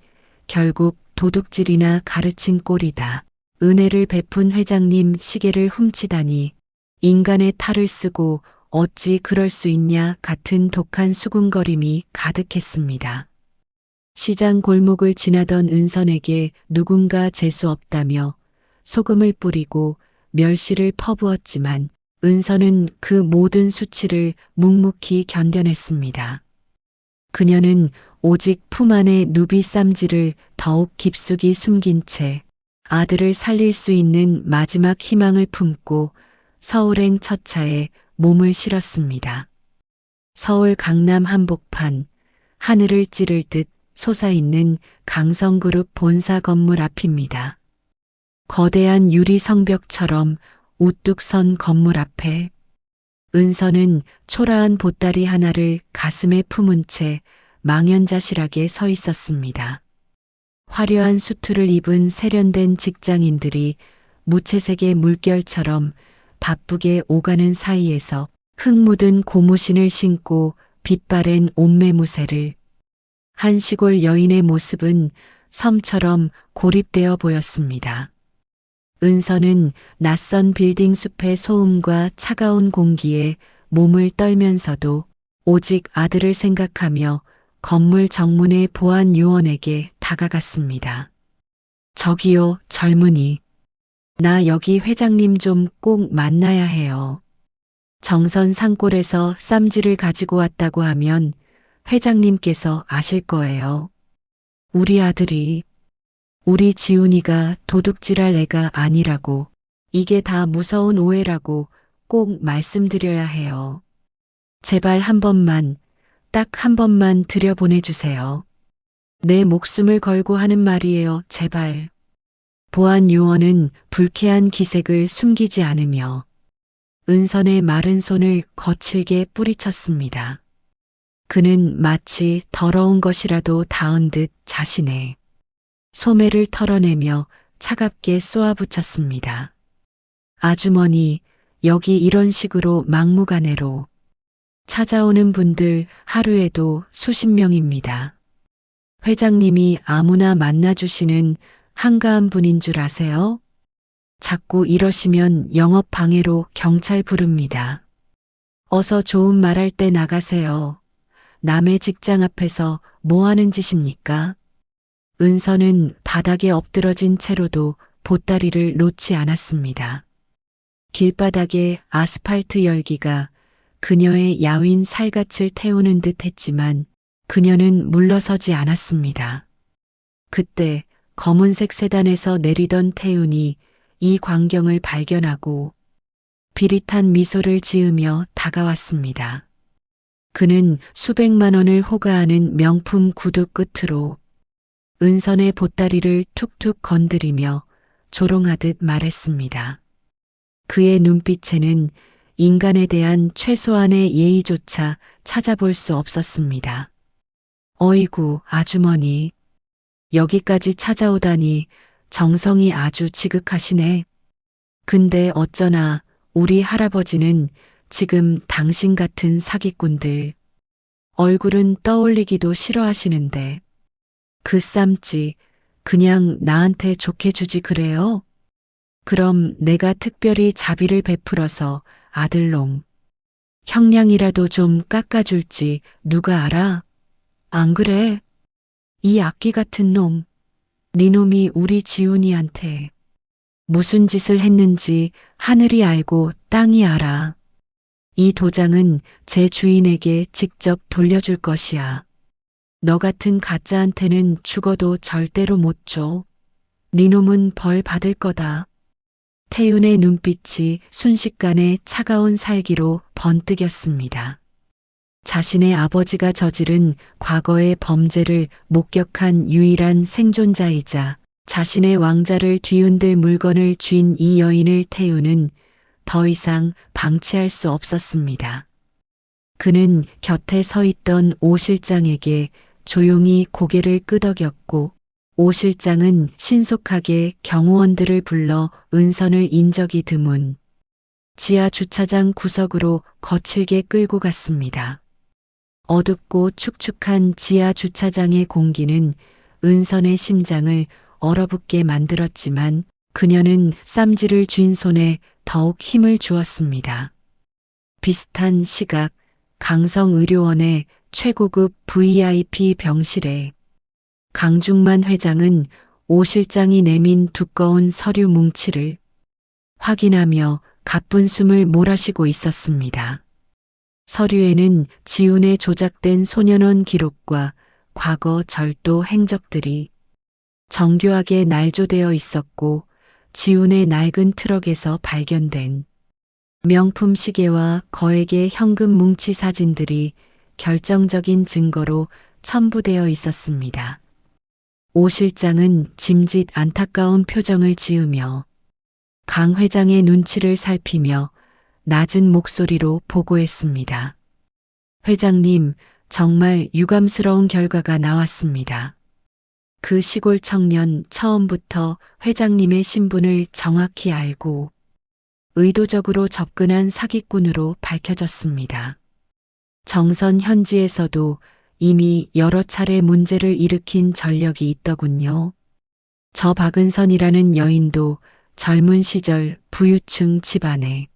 결국 도둑질이나 가르친 꼴이다. 은혜를 베푼 회장님 시계를 훔치다니 인간의 탈을 쓰고 어찌 그럴 수 있냐 같은 독한 수군거림이 가득했습니다. 시장 골목을 지나던 은선에게 누군가 재수 없다며 소금을 뿌리고 멸시를 퍼부었지만 은선은 그 모든 수치를 묵묵히 견뎌냈습니다. 그녀는 오직 품 안의 누비 쌈지를 더욱 깊숙이 숨긴 채 아들을 살릴 수 있는 마지막 희망을 품고 서울행 첫차에 몸을 실었습니다. 서울 강남 한복판, 하늘을 찌를 듯 솟아있는 강성그룹 본사 건물 앞입니다. 거대한 유리 성벽처럼 우뚝 선 건물 앞에 은선은 초라한 보따리 하나를 가슴에 품은 채 망연자실하게 서 있었습니다. 화려한 수트를 입은 세련된 직장인들이 무채색의 물결처럼 바쁘게 오가는 사이에서 흙 묻은 고무신을 신고 빛바랜 옷매무새를 한 시골 여인의 모습은 섬처럼 고립되어 보였습니다. 은선은 낯선 빌딩 숲의 소음과 차가운 공기에 몸을 떨면서도 오직 아들을 생각하며 건물 정문의 보안 요원에게 다가갔습니다. 저기요, 젊은이. 나 여기 회장님 좀 꼭 만나야 해요. 정선 산골에서 쌈지를 가지고 왔다고 하면 회장님께서 아실 거예요. 우리 아들이, 우리 지훈이가 도둑질할 애가 아니라고, 이게 다 무서운 오해라고 꼭 말씀드려야 해요. 제발 한 번만, 딱 한 번만 들여보내주세요. 내 목숨을 걸고 하는 말이에요, 제발. 보안 요원은 불쾌한 기색을 숨기지 않으며 은선의 마른 손을 거칠게 뿌리쳤습니다. 그는 마치 더러운 것이라도 닿은 듯 자신의 소매를 털어내며 차갑게 쏘아붙였습니다. 아주머니, 여기 이런 식으로 막무가내로 찾아오는 분들 하루에도 수십 명입니다. 회장님이 아무나 만나주시는 한가한 분인 줄 아세요? 자꾸 이러시면 영업 방해로 경찰 부릅니다. 어서 좋은 말할 때 나가세요. 남의 직장 앞에서 뭐 하는 짓입니까? 은서는 바닥에 엎드러진 채로도 보따리를 놓지 않았습니다. 길바닥에 아스팔트 열기가 그녀의 야윈 살갗을 태우는 듯 했지만 그녀는 물러서지 않았습니다. 그때 검은색 세단에서 내리던 태윤이 이 광경을 발견하고 비릿한 미소를 지으며 다가왔습니다. 그는 수백만 원을 호가하는 명품 구두 끝으로 은선의 보따리를 툭툭 건드리며 조롱하듯 말했습니다. 그의 눈빛에는 인간에 대한 최소한의 예의조차 찾아볼 수 없었습니다. 어이구, 아주머니. 여기까지 찾아오다니 정성이 아주 지극하시네. 근데 어쩌나 우리 할아버지는 지금 당신 같은 사기꾼들 얼굴은 떠올리기도 싫어하시는데 그 쌈지 그냥 나한테 좋게 주지 그래요? 그럼 내가 특별히 자비를 베풀어서 아들놈 형량이라도 좀 깎아줄지 누가 알아? 안 그래? 이 악기 같은 놈, 네 놈이 우리 지훈이한테 무슨 짓을 했는지 하늘이 알고 땅이 알아. 이 도장은 제 주인에게 직접 돌려줄 것이야. 너 같은 가짜한테는 죽어도 절대로 못 줘. 네 놈은 벌 받을 거다. 태윤의 눈빛이 순식간에 차가운 살기로 번뜩였습니다. 자신의 아버지가 저지른 과거의 범죄를 목격한 유일한 생존자이자 자신의 왕자를 뒤흔들 물건을 쥔 이 여인을 태윤은 더 이상 방치할 수 없었습니다. 그는 곁에 서 있던 오 실장에게 조용히 고개를 끄덕였고 오 실장은 신속하게 경호원들을 불러 은선을 인적이 드문 지하 주차장 구석으로 거칠게 끌고 갔습니다. 어둡고 축축한 지하 주차장의 공기는 은선의 심장을 얼어붙게 만들었지만 그녀는 쌈지를 쥔 손에 더욱 힘을 주었습니다. 비슷한 시각 강성의료원의 최고급 VIP 병실에 강중만 회장은 오 실장이 내민 두꺼운 서류 뭉치를 확인하며 가쁜 숨을 몰아쉬고 있었습니다. 서류에는 지훈의 조작된 소년원 기록과 과거 절도 행적들이 정교하게 날조되어 있었고 지훈의 낡은 트럭에서 발견된 명품 시계와 거액의 현금 뭉치 사진들이 결정적인 증거로 첨부되어 있었습니다. 오 실장은 짐짓 안타까운 표정을 지으며 강 회장의 눈치를 살피며 낮은 목소리로 보고했습니다. 회장님, 정말 유감스러운 결과가 나왔습니다. 그 시골 청년 처음부터 회장님의 신분을 정확히 알고 의도적으로 접근한 사기꾼으로 밝혀졌습니다. 정선 현지에서도 이미 여러 차례 문제를 일으킨 전력이 있더군요. 저 박은선이라는 여인도 젊은 시절 부유층 집안에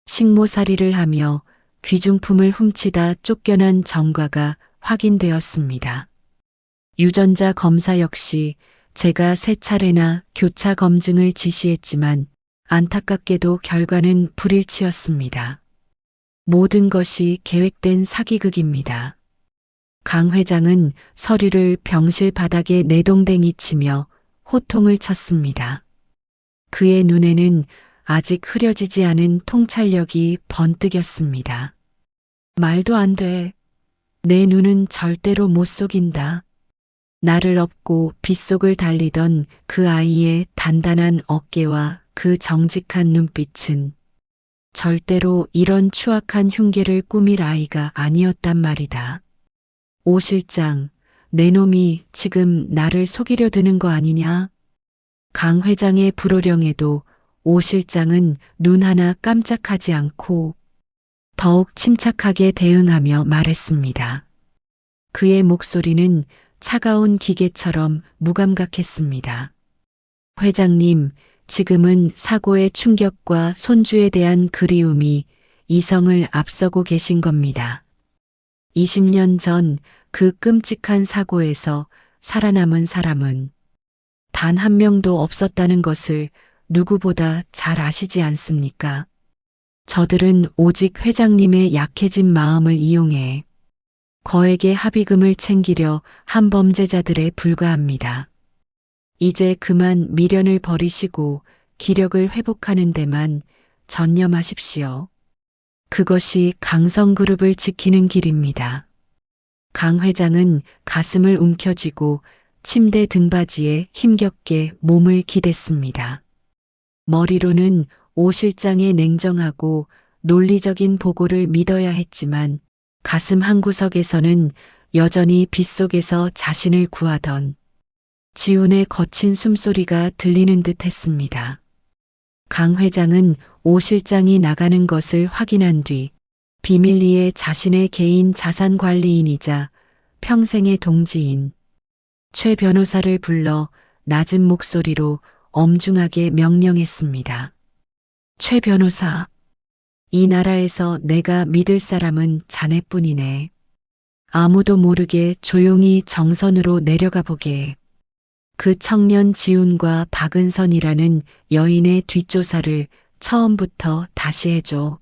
식모살이를 하며 귀중품을 훔치다 쫓겨난 전과가 확인되었습니다. 유전자 검사 역시 제가 3차례나 교차 검증을 지시했지만 안타깝게도 결과는 불일치였습니다. 모든 것이 계획된 사기극입니다. 강 회장은 서류를 병실 바닥에 내동댕이 치며 호통을 쳤습니다. 그의 눈에는 아직 흐려지지 않은 통찰력이 번뜩였습니다. 말도 안 돼. 내 눈은 절대로 못 속인다. 나를 업고 빗속을 달리던 그 아이의 단단한 어깨와 그 정직한 눈빛은 절대로 이런 추악한 흉계를 꾸밀 아이가 아니었단 말이다. 오 실장, 내 놈이 지금 나를 속이려 드는 거 아니냐? 강 회장의 불호령에도 오 실장은 눈 하나 깜짝하지 않고 더욱 침착하게 대응하며 말했습니다. 그의 목소리는 차가운 기계처럼 무감각했습니다. 회장님, 지금은 사고의 충격과 손주에 대한 그리움이 이성을 앞서고 계신 겁니다. 20년 전 그 끔찍한 사고에서 살아남은 사람은 단 한 명도 없었다는 것을 누구보다 잘 아시지 않습니까? 저들은 오직 회장님의 약해진 마음을 이용해 거액의 합의금을 챙기려 한 범죄자들에 불과합니다. 이제 그만 미련을 버리시고 기력을 회복하는 데만 전념하십시오. 그것이 강성그룹을 지키는 길입니다. 강 회장은 가슴을 움켜쥐고 침대 등받이에 힘겹게 몸을 기댔습니다. 머리로는 오 실장의 냉정하고 논리적인 보고를 믿어야 했지만 가슴 한구석에서는 여전히 빗속에서 자신을 구하던 지훈의 거친 숨소리가 들리는 듯 했습니다. 강 회장은 오 실장이 나가는 것을 확인한 뒤 비밀리에 자신의 개인 자산 관리인이자 평생의 동지인 최 변호사를 불러 낮은 목소리로 엄중하게 명령했습니다. 최 변호사, 이 나라에서 내가 믿을 사람은 자네뿐이네. 아무도 모르게 조용히 정선으로 내려가 보게. 그 청년 지훈과 박은선이라는 여인의 뒷조사를 처음부터 다시 해줘.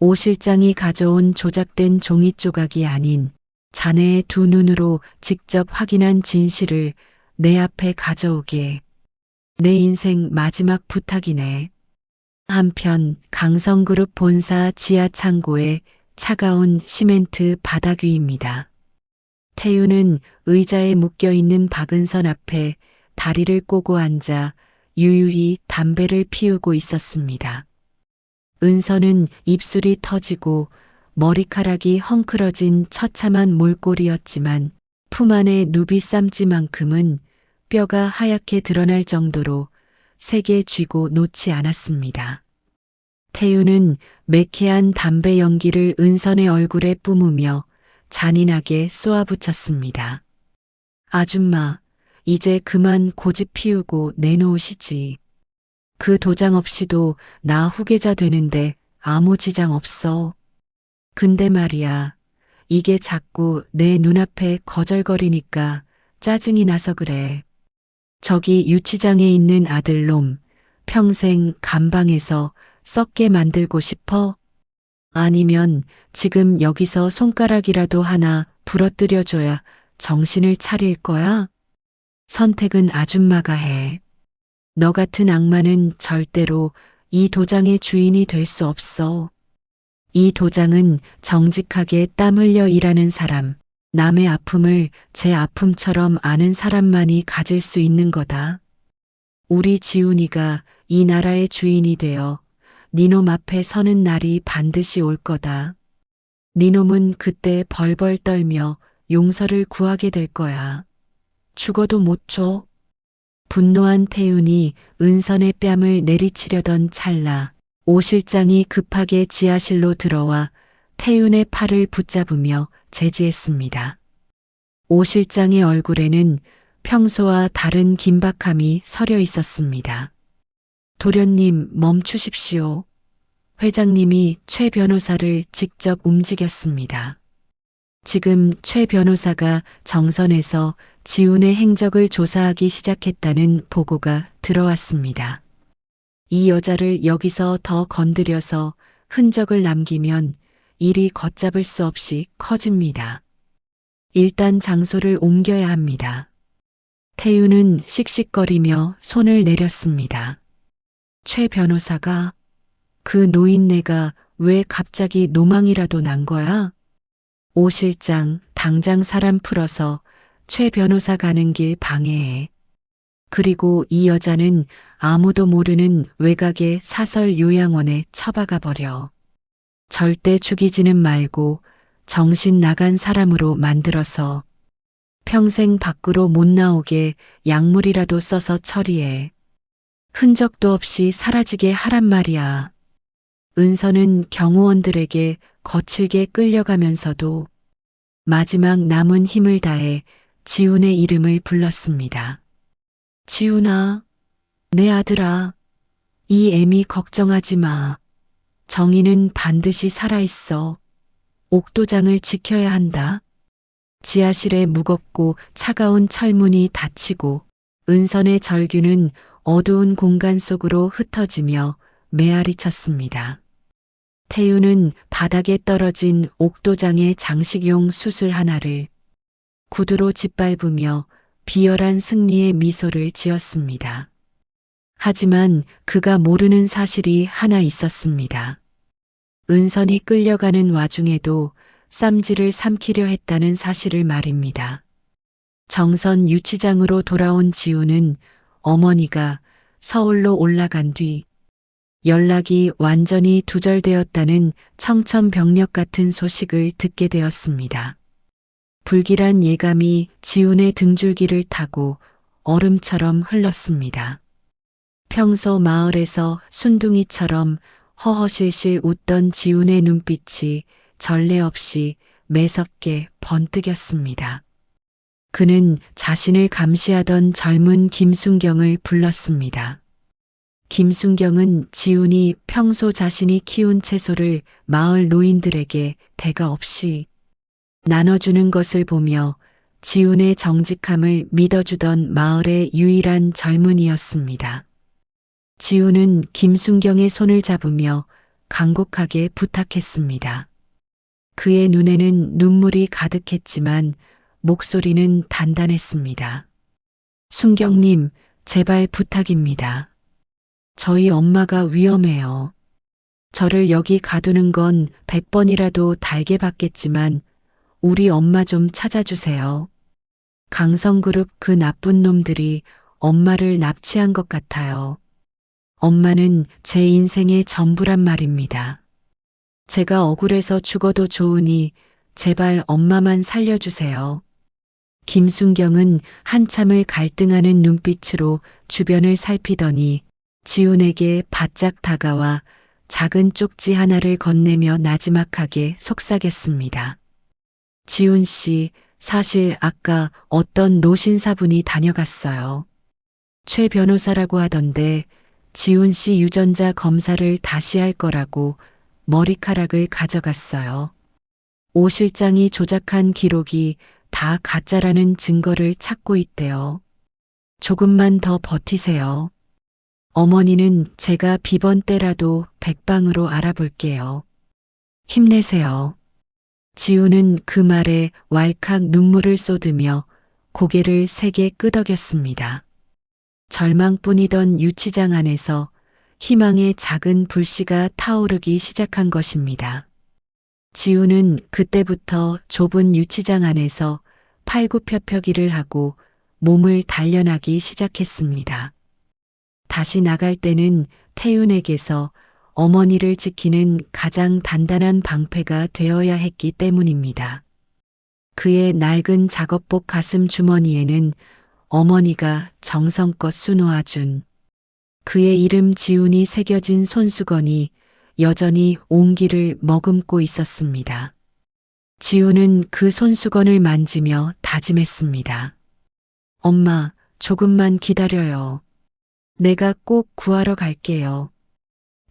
오 실장이 가져온 조작된 종이 조각이 아닌 자네의 두 눈으로 직접 확인한 진실을 내 앞에 가져오게. 내 인생 마지막 부탁이네. 한편 강성그룹 본사 지하 창고의 차가운 시멘트 바닥 위입니다. 태유는 의자에 묶여있는 박은선 앞에 다리를 꼬고 앉아 유유히 담배를 피우고 있었습니다. 은선은 입술이 터지고 머리카락이 헝클어진 처참한 몰골이었지만 품 안의 누비쌈지만큼은 뼈가 하얗게 드러날 정도로 세게 쥐고 놓지 않았습니다. 태유는 매캐한 담배 연기를 은선의 얼굴에 뿜으며 잔인하게 쏘아붙였습니다. 아줌마, 이제 그만 고집 피우고 내놓으시지. 그 도장 없이도 나 후계자 되는데 아무 지장 없어. 근데 말이야, 이게 자꾸 내 눈앞에 거절거리니까 짜증이 나서 그래. 저기 유치장에 있는 아들놈, 평생 감방에서 썩게 만들고 싶어? 아니면 지금 여기서 손가락이라도 하나 부러뜨려줘야 정신을 차릴 거야? 선택은 아줌마가 해. 너 같은 악마는 절대로 이 도장의 주인이 될 수 없어. 이 도장은 정직하게 땀 흘려 일하는 사람, 남의 아픔을 제 아픔처럼 아는 사람만이 가질 수 있는 거다. 우리 지훈이가 이 나라의 주인이 되어 니놈 앞에 서는 날이 반드시 올 거다. 니놈은 그때 벌벌 떨며 용서를 구하게 될 거야. 죽어도 못 줘. 분노한 태윤이 은선의 뺨을 내리치려던 찰나 오 실장이 급하게 지하실로 들어와 태윤의 팔을 붙잡으며 제지했습니다. 오 실장의 얼굴에는 평소와 다른 긴박함이 서려 있었습니다. 도련님, 멈추십시오. 회장님이 최 변호사를 직접 움직였습니다. 지금 최 변호사가 정선에서 지훈의 행적을 조사하기 시작했다는 보고가 들어왔습니다. 이 여자를 여기서 더 건드려서 흔적을 남기면 일이 걷잡을 수 없이 커집니다. 일단 장소를 옮겨야 합니다. 태유는 씩씩거리며 손을 내렸습니다. 최 변호사가 그 노인네가 왜 갑자기 노망이라도 난 거야? 오 실장, 당장 사람 풀어서 최 변호사 가는 길 방해해. 그리고 이 여자는 아무도 모르는 외곽의 사설 요양원에 처박아 버려. 절대 죽이지는 말고 정신 나간 사람으로 만들어서 평생 밖으로 못 나오게 약물이라도 써서 처리해. 흔적도 없이 사라지게 하란 말이야. 은서는 경호원들에게 거칠게 끌려가면서도 마지막 남은 힘을 다해 지훈의 이름을 불렀습니다. 지훈아, 내 아들아, 이 애미 걱정하지 마. 정의는 반드시 살아있어. 옥도장을 지켜야 한다. 지하실에 무겁고 차가운 철문이 닫히고 은선의 절규는 어두운 공간 속으로 흩어지며 메아리 쳤습니다. 태유는 바닥에 떨어진 옥도장의 장식용 수술 하나를 구두로 짓밟으며 비열한 승리의 미소를 지었습니다. 하지만 그가 모르는 사실이 하나 있었습니다. 은선이 끌려가는 와중에도 쌈지를 삼키려 했다는 사실을 말입니다. 정선 유치장으로 돌아온 지우는 어머니가 서울로 올라간 뒤 연락이 완전히 두절되었다는 청천벽력 같은 소식을 듣게 되었습니다. 불길한 예감이 지훈의 등줄기를 타고 얼음처럼 흘렀습니다. 평소 마을에서 순둥이처럼 허허실실 웃던 지훈의 눈빛이 전례 없이 매섭게 번뜩였습니다. 그는 자신을 감시하던 젊은 김순경을 불렀습니다. 김순경은 지훈이 평소 자신이 키운 채소를 마을 노인들에게 대가 없이 나눠주는 것을 보며 지훈의 정직함을 믿어주던 마을의 유일한 젊은이였습니다. 지훈은 김순경의 손을 잡으며 간곡하게 부탁했습니다. 그의 눈에는 눈물이 가득했지만 목소리는 단단했습니다. 순경님, 제발 부탁입니다. 저희 엄마가 위험해요. 저를 여기 가두는 건 100번이라도 달게 받겠지만 우리 엄마 좀 찾아주세요. 강성그룹 그 나쁜 놈들이 엄마를 납치한 것 같아요. 엄마는 제 인생의 전부란 말입니다. 제가 억울해서 죽어도 좋으니 제발 엄마만 살려주세요. 김순경은 한참을 갈등하는 눈빛으로 주변을 살피더니 지훈에게 바짝 다가와 작은 쪽지 하나를 건네며 나지막하게 속삭였습니다. 지훈 씨, 사실 아까 어떤 노신사분이 다녀갔어요. 최 변호사라고 하던데 지훈 씨 유전자 검사를 다시 할 거라고 머리카락을 가져갔어요. 오 실장이 조작한 기록이 다 가짜라는 증거를 찾고 있대요. 조금만 더 버티세요. 어머니는 제가 비번 때라도 백방으로 알아볼게요. 힘내세요. 지훈은 그 말에 왈칵 눈물을 쏟으며 고개를 세게 끄덕였습니다. 절망뿐이던 유치장 안에서 희망의 작은 불씨가 타오르기 시작한 것입니다. 지훈은 그때부터 좁은 유치장 안에서 팔굽혀펴기를 하고 몸을 단련하기 시작했습니다. 다시 나갈 때는 태윤에게서 어머니를 지키는 가장 단단한 방패가 되어야 했기 때문입니다. 그의 낡은 작업복 가슴 주머니에는 어머니가 정성껏 수놓아준 그의 이름 지훈이 새겨진 손수건이 여전히 온기를 머금고 있었습니다. 지훈은 그 손수건을 만지며 다짐했습니다. 엄마, 조금만 기다려요. 내가 꼭 구하러 갈게요.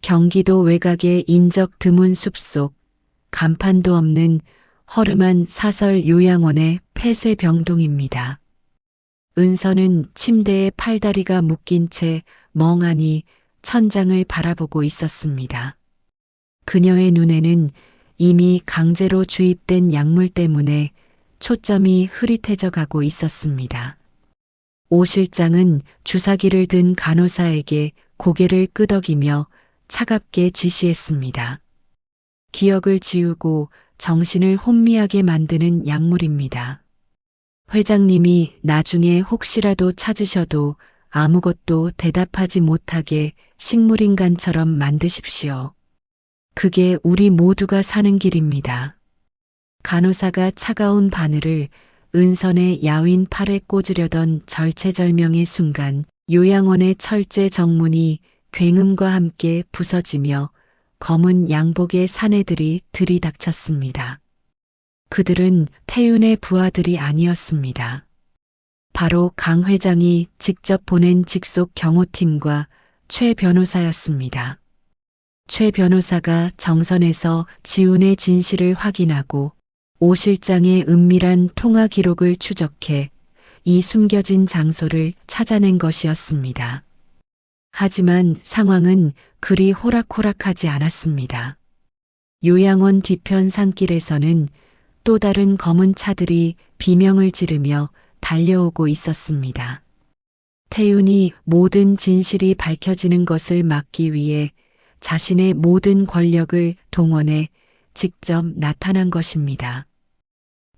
경기도 외곽의 인적 드문 숲속, 간판도 없는 허름한 사설 요양원의 폐쇄병동입니다. 은서는 침대에 팔다리가 묶인 채 멍하니 천장을 바라보고 있었습니다. 그녀의 눈에는 이미 강제로 주입된 약물 때문에 초점이 흐릿해져 가고 있었습니다. 오 실장은 주사기를 든 간호사에게 고개를 끄덕이며 차갑게 지시했습니다. 기억을 지우고 정신을 혼미하게 만드는 약물입니다. 회장님이 나중에 혹시라도 찾으셔도 아무것도 대답하지 못하게 식물인간처럼 만드십시오. 그게 우리 모두가 사는 길입니다. 간호사가 차가운 바늘을 은선의 야윈 팔에 꽂으려던 절체절명의 순간 요양원의 철제 정문이 굉음과 함께 부서지며 검은 양복의 사내들이 들이닥쳤습니다. 그들은 태윤의 부하들이 아니었습니다. 바로 강 회장이 직접 보낸 직속 경호팀과 최 변호사였습니다. 최 변호사가 정선에서 지훈의 진실을 확인하고 오 실장의 은밀한 통화 기록을 추적해 이 숨겨진 장소를 찾아낸 것이었습니다. 하지만 상황은 그리 호락호락하지 않았습니다. 요양원 뒤편 산길에서는 또 다른 검은 차들이 비명을 지르며 달려오고 있었습니다. 태윤이 모든 진실이 밝혀지는 것을 막기 위해 자신의 모든 권력을 동원해 직접 나타난 것입니다.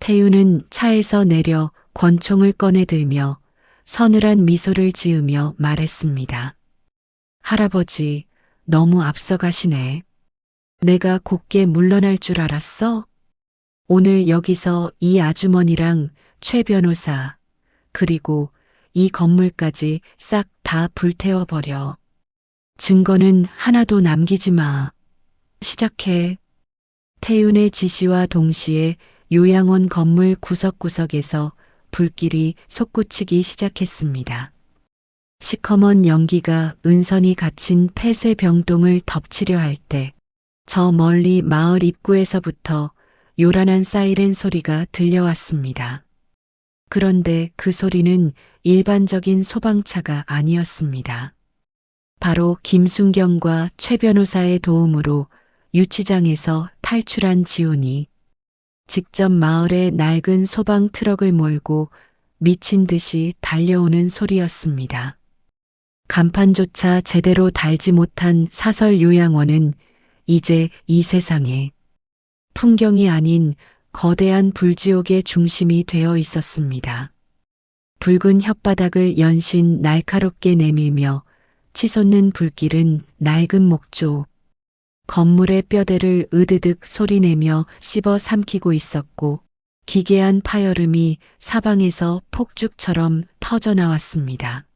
태윤은 차에서 내려 권총을 꺼내 들며 서늘한 미소를 지으며 말했습니다. 할아버지, 너무 앞서가시네. 내가 곱게 물러날 줄 알았어? 오늘 여기서 이 아주머니랑 최 변호사, 그리고 이 건물까지 싹 다 불태워버려. 증거는 하나도 남기지 마. 시작해. 태윤의 지시와 동시에 요양원 건물 구석구석에서 불길이 솟구치기 시작했습니다. 시커먼 연기가 은선이 갇힌 폐쇄병동을 덮치려 할 때 저 멀리 마을 입구에서부터 요란한 사이렌 소리가 들려왔습니다. 그런데 그 소리는 일반적인 소방차가 아니었습니다. 바로 김순경과 최 변호사의 도움으로 유치장에서 탈출한 지훈이 직접 마을에 낡은 소방 트럭을 몰고 미친 듯이 달려오는 소리였습니다. 간판조차 제대로 달지 못한 사설 요양원은 이제 이 세상에 풍경이 아닌 거대한 불지옥의 중심이 되어 있었습니다. 붉은 혓바닥을 연신 날카롭게 내밀며 치솟는 불길은 낡은 목조, 건물의 뼈대를 으드득 소리내며 씹어 삼키고 있었고 기괴한 파열음이 사방에서 폭죽처럼 터져나왔습니다.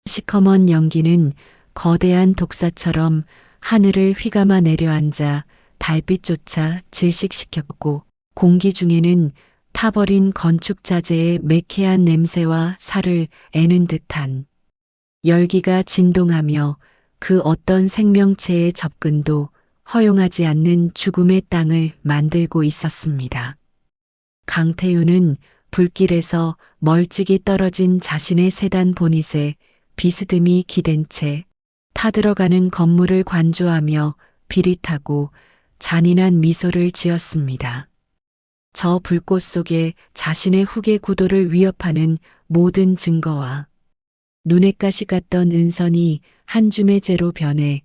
시커먼 연기는 거대한 독사처럼 하늘을 휘감아 내려앉아 달빛조차 질식시켰고 공기 중에는 타버린 건축 자재의 매캐한 냄새와 살을 애는 듯한 열기가 진동하며 그 어떤 생명체의 접근도 허용하지 않는 죽음의 땅을 만들고 있었습니다. 강태윤은 불길에서 멀찍이 떨어진 자신의 세단 보닛에 비스듬히 기댄 채 타들어가는 건물을 관조하며 비릿하고 잔인한 미소를 지었습니다. 저 불꽃 속에 자신의 후계 구도를 위협하는 모든 증거와 눈에 가시 같던 은선이 한 줌의 재로 변해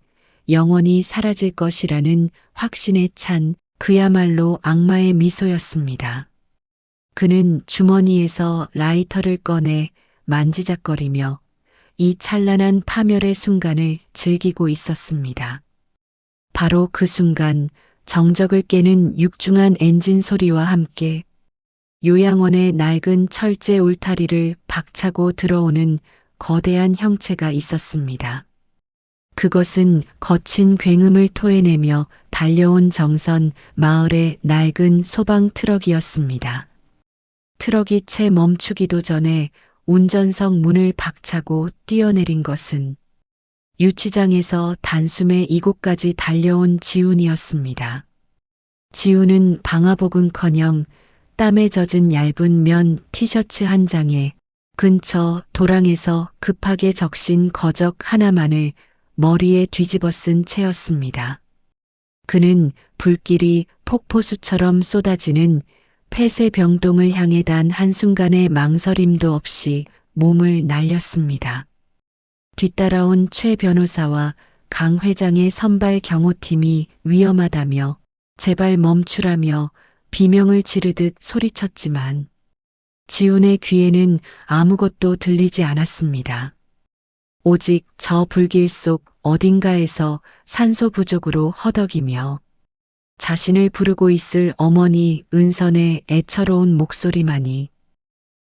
영원히 사라질 것이라는 확신에 찬 그야말로 악마의 미소였습니다. 그는 주머니에서 라이터를 꺼내 만지작거리며 이 찬란한 파멸의 순간을 즐기고 있었습니다. 바로 그 순간 정적을 깨는 육중한 엔진 소리와 함께 요양원의 낡은 철제 울타리를 박차고 들어오는 거대한 형체가 있었습니다. 그것은 거친 굉음을 토해내며 달려온 정선 마을의 낡은 소방 트럭이었습니다. 트럭이 채 멈추기도 전에 운전석 문을 박차고 뛰어내린 것은 유치장에서 단숨에 이곳까지 달려온 지훈이었습니다. 지훈은 방화복은커녕 땀에 젖은 얇은 면 티셔츠 한 장에 근처 도랑에서 급하게 적신 거적 하나만을 머리에 뒤집어 쓴 채였습니다. 그는 불길이 폭포수처럼 쏟아지는 폐쇄병동을 향해 단 한순간의 망설임도 없이 몸을 날렸습니다. 뒤따라온 최 변호사와 강 회장의 선발 경호팀이 위험하다며 제발 멈추라며 비명을 지르듯 소리쳤지만 지훈의 귀에는 아무것도 들리지 않았습니다. 오직 저 불길 속 어딘가에서 산소 부족으로 허덕이며 자신을 부르고 있을 어머니 은선의 애처로운 목소리만이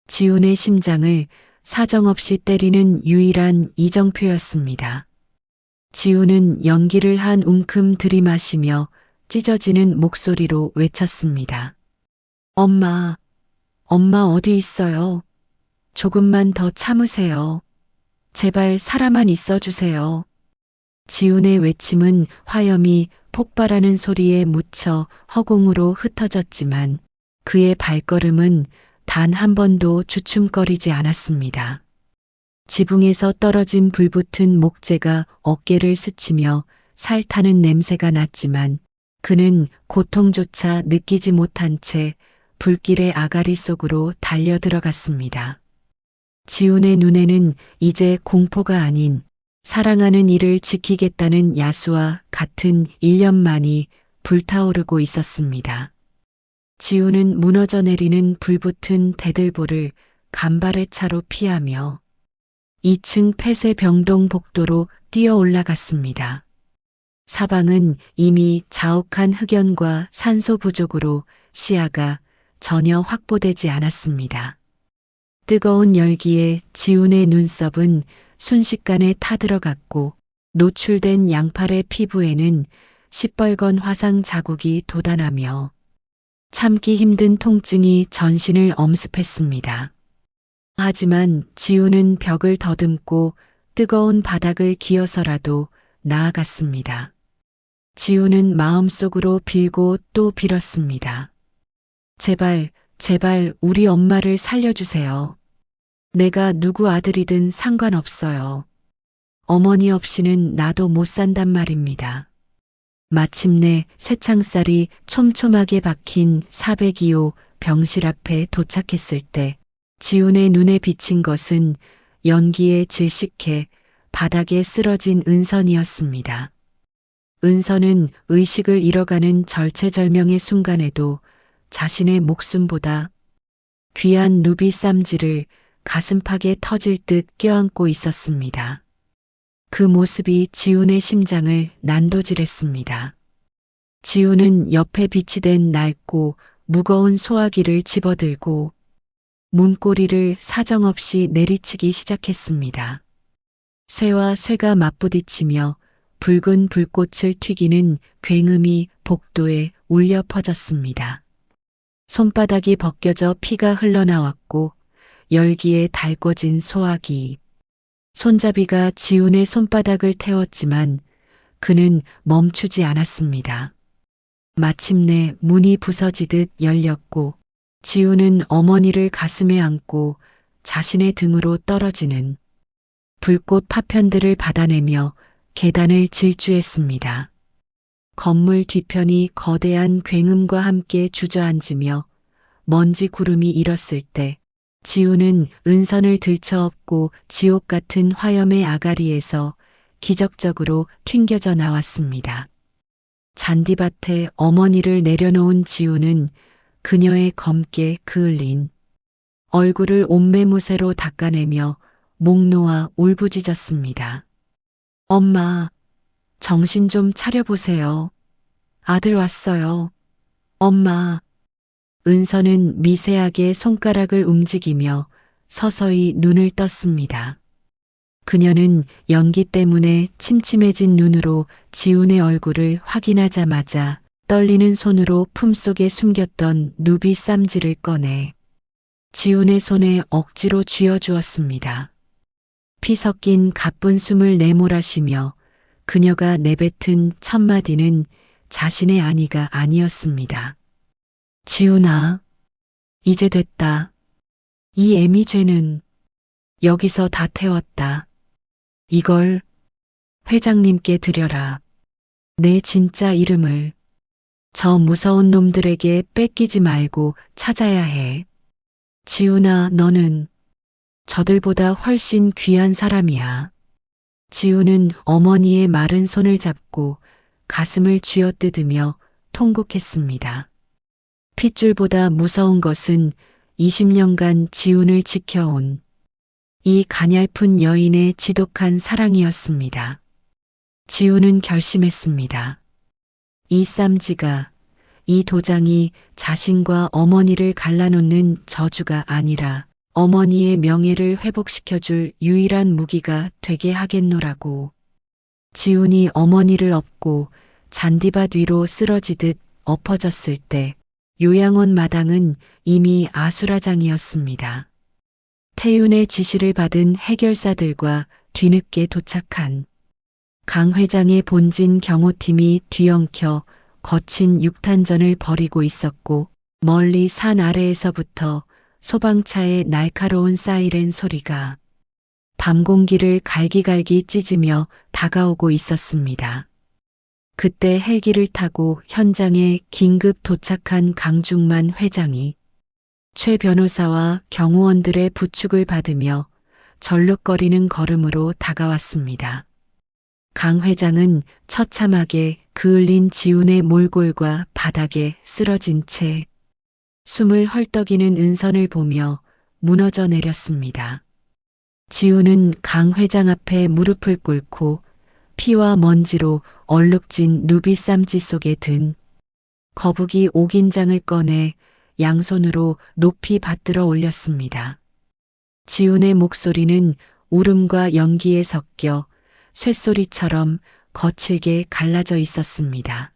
지훈의 심장을 사정없이 때리는 유일한 이정표였습니다. 지우는 연기를 한 움큼 들이마시며 찢어지는 목소리로 외쳤습니다. 엄마, 엄마 어디 있어요? 조금만 더 참으세요. 제발 살아만 있어 주세요. 지훈의 외침은 화염이 폭발하는 소리에 묻혀 허공으로 흩어졌지만 그의 발걸음은 단 한 번도 주춤거리지 않았습니다. 지붕에서 떨어진 불붙은 목재가 어깨를 스치며 살타는 냄새가 났지만 그는 고통조차 느끼지 못한 채 불길의 아가리 속으로 달려들어갔습니다. 지훈의 눈에는 이제 공포가 아닌 사랑하는 이를 지키겠다는 야수와 같은 일념만이 불타오르고 있었습니다. 지훈은 무너져 내리는 불붙은 대들보를 간발의 차로 피하며 2층 폐쇄병동 복도로 뛰어 올라갔습니다. 사방은 이미 자욱한 흑연과 산소 부족으로 시야가 전혀 확보되지 않았습니다. 뜨거운 열기에 지훈의 눈썹은 순식간에 타들어갔고 노출된 양팔의 피부에는 시뻘건 화상 자국이 돋아나며 참기 힘든 통증이 전신을 엄습했습니다. 하지만 지훈은 벽을 더듬고 뜨거운 바닥을 기어서라도 나아갔습니다. 지훈은 마음속으로 빌고 또 빌었습니다. 제발, 제발 우리 엄마를 살려주세요. 내가 누구 아들이든 상관없어요. 어머니 없이는 나도 못 산단 말입니다. 마침내 쇠창살이 촘촘하게 박힌 402호 병실 앞에 도착했을 때 지훈의 눈에 비친 것은 연기에 질식해 바닥에 쓰러진 은선이었습니다. 은선은 의식을 잃어가는 절체절명의 순간에도 자신의 목숨보다 귀한 누비 쌈지를 가슴팍에 터질 듯 껴안고 있었습니다. 그 모습이 지훈의 심장을 난도질했습니다. 지훈은 옆에 비치된 낡고 무거운 소화기를 집어들고 문고리를 사정없이 내리치기 시작했습니다. 쇠와 쇠가 맞부딪히며 붉은 불꽃을 튀기는 굉음이 복도에 울려 퍼졌습니다. 손바닥이 벗겨져 피가 흘러나왔고 열기에 달궈진 소화기. 손잡이가 지훈의 손바닥을 태웠지만 그는 멈추지 않았습니다. 마침내 문이 부서지듯 열렸고 지훈은 어머니를 가슴에 안고 자신의 등으로 떨어지는 불꽃 파편들을 받아내며 계단을 질주했습니다. 건물 뒤편이 거대한 굉음과 함께 주저앉으며 먼지 구름이 일었을 때 지훈은 은선을 들쳐업고 지옥 같은 화염의 아가리에서 기적적으로 튕겨져 나왔습니다. 잔디밭에 어머니를 내려놓은 지훈은 그녀의 검게 그을린 얼굴을 옷매무새로 닦아내며 목 놓아 울부짖었습니다. 엄마, 정신 좀 차려보세요. 아들 왔어요. 엄마. 은서는 미세하게 손가락을 움직이며 서서히 눈을 떴습니다. 그녀는 연기 때문에 침침해진 눈으로 지훈의 얼굴을 확인하자마자 떨리는 손으로 품속에 숨겼던 누비 쌈지를 꺼내 지훈의 손에 억지로 쥐어주었습니다. 피 섞인 가쁜 숨을 내몰아쉬며 그녀가 내뱉은 첫 마디는 자신의 아니가 아니었습니다. 지훈아, 이제 됐다. 이 애미 죄는 여기서 다 태웠다. 이걸 회장님께 드려라. 내 진짜 이름을 저 무서운 놈들에게 뺏기지 말고 찾아야 해. 지훈아, 너는 저들보다 훨씬 귀한 사람이야. 지훈은 어머니의 마른 손을 잡고 가슴을 쥐어뜯으며 통곡했습니다. 핏줄보다 무서운 것은 20년간 지훈을 지켜온 이 가냘픈 여인의 지독한 사랑이었습니다. 지훈은 결심했습니다. 이 쌈지가, 이 도장이 자신과 어머니를 갈라놓는 저주가 아니라 어머니의 명예를 회복시켜줄 유일한 무기가 되게 하겠노라고. 지훈이 어머니를 업고 잔디밭 위로 쓰러지듯 엎어졌을 때 요양원 마당은 이미 아수라장이었습니다. 태윤의 지시를 받은 해결사들과 뒤늦게 도착한 강 회장의 본진 경호팀이 뒤엉켜 거친 육탄전을 벌이고 있었고 멀리 산 아래에서부터 소방차의 날카로운 사이렌 소리가 밤 공기를 갈기갈기 찢으며 다가오고 있었습니다. 그때 헬기를 타고 현장에 긴급 도착한 강중만 회장이 최 변호사와 경호원들의 부축을 받으며 절룩거리는 걸음으로 다가왔습니다. 강 회장은 처참하게 그을린 지훈의 몰골과 바닥에 쓰러진 채 숨을 헐떡이는 은선을 보며 무너져 내렸습니다. 지훈은 강 회장 앞에 무릎을 꿇고 피와 먼지로 얼룩진 누비쌈지 속에 든 거북이 옥인장을 꺼내 양손으로 높이 받들어 올렸습니다. 지훈의 목소리는 울음과 연기에 섞여 쇳소리처럼 거칠게 갈라져 있었습니다.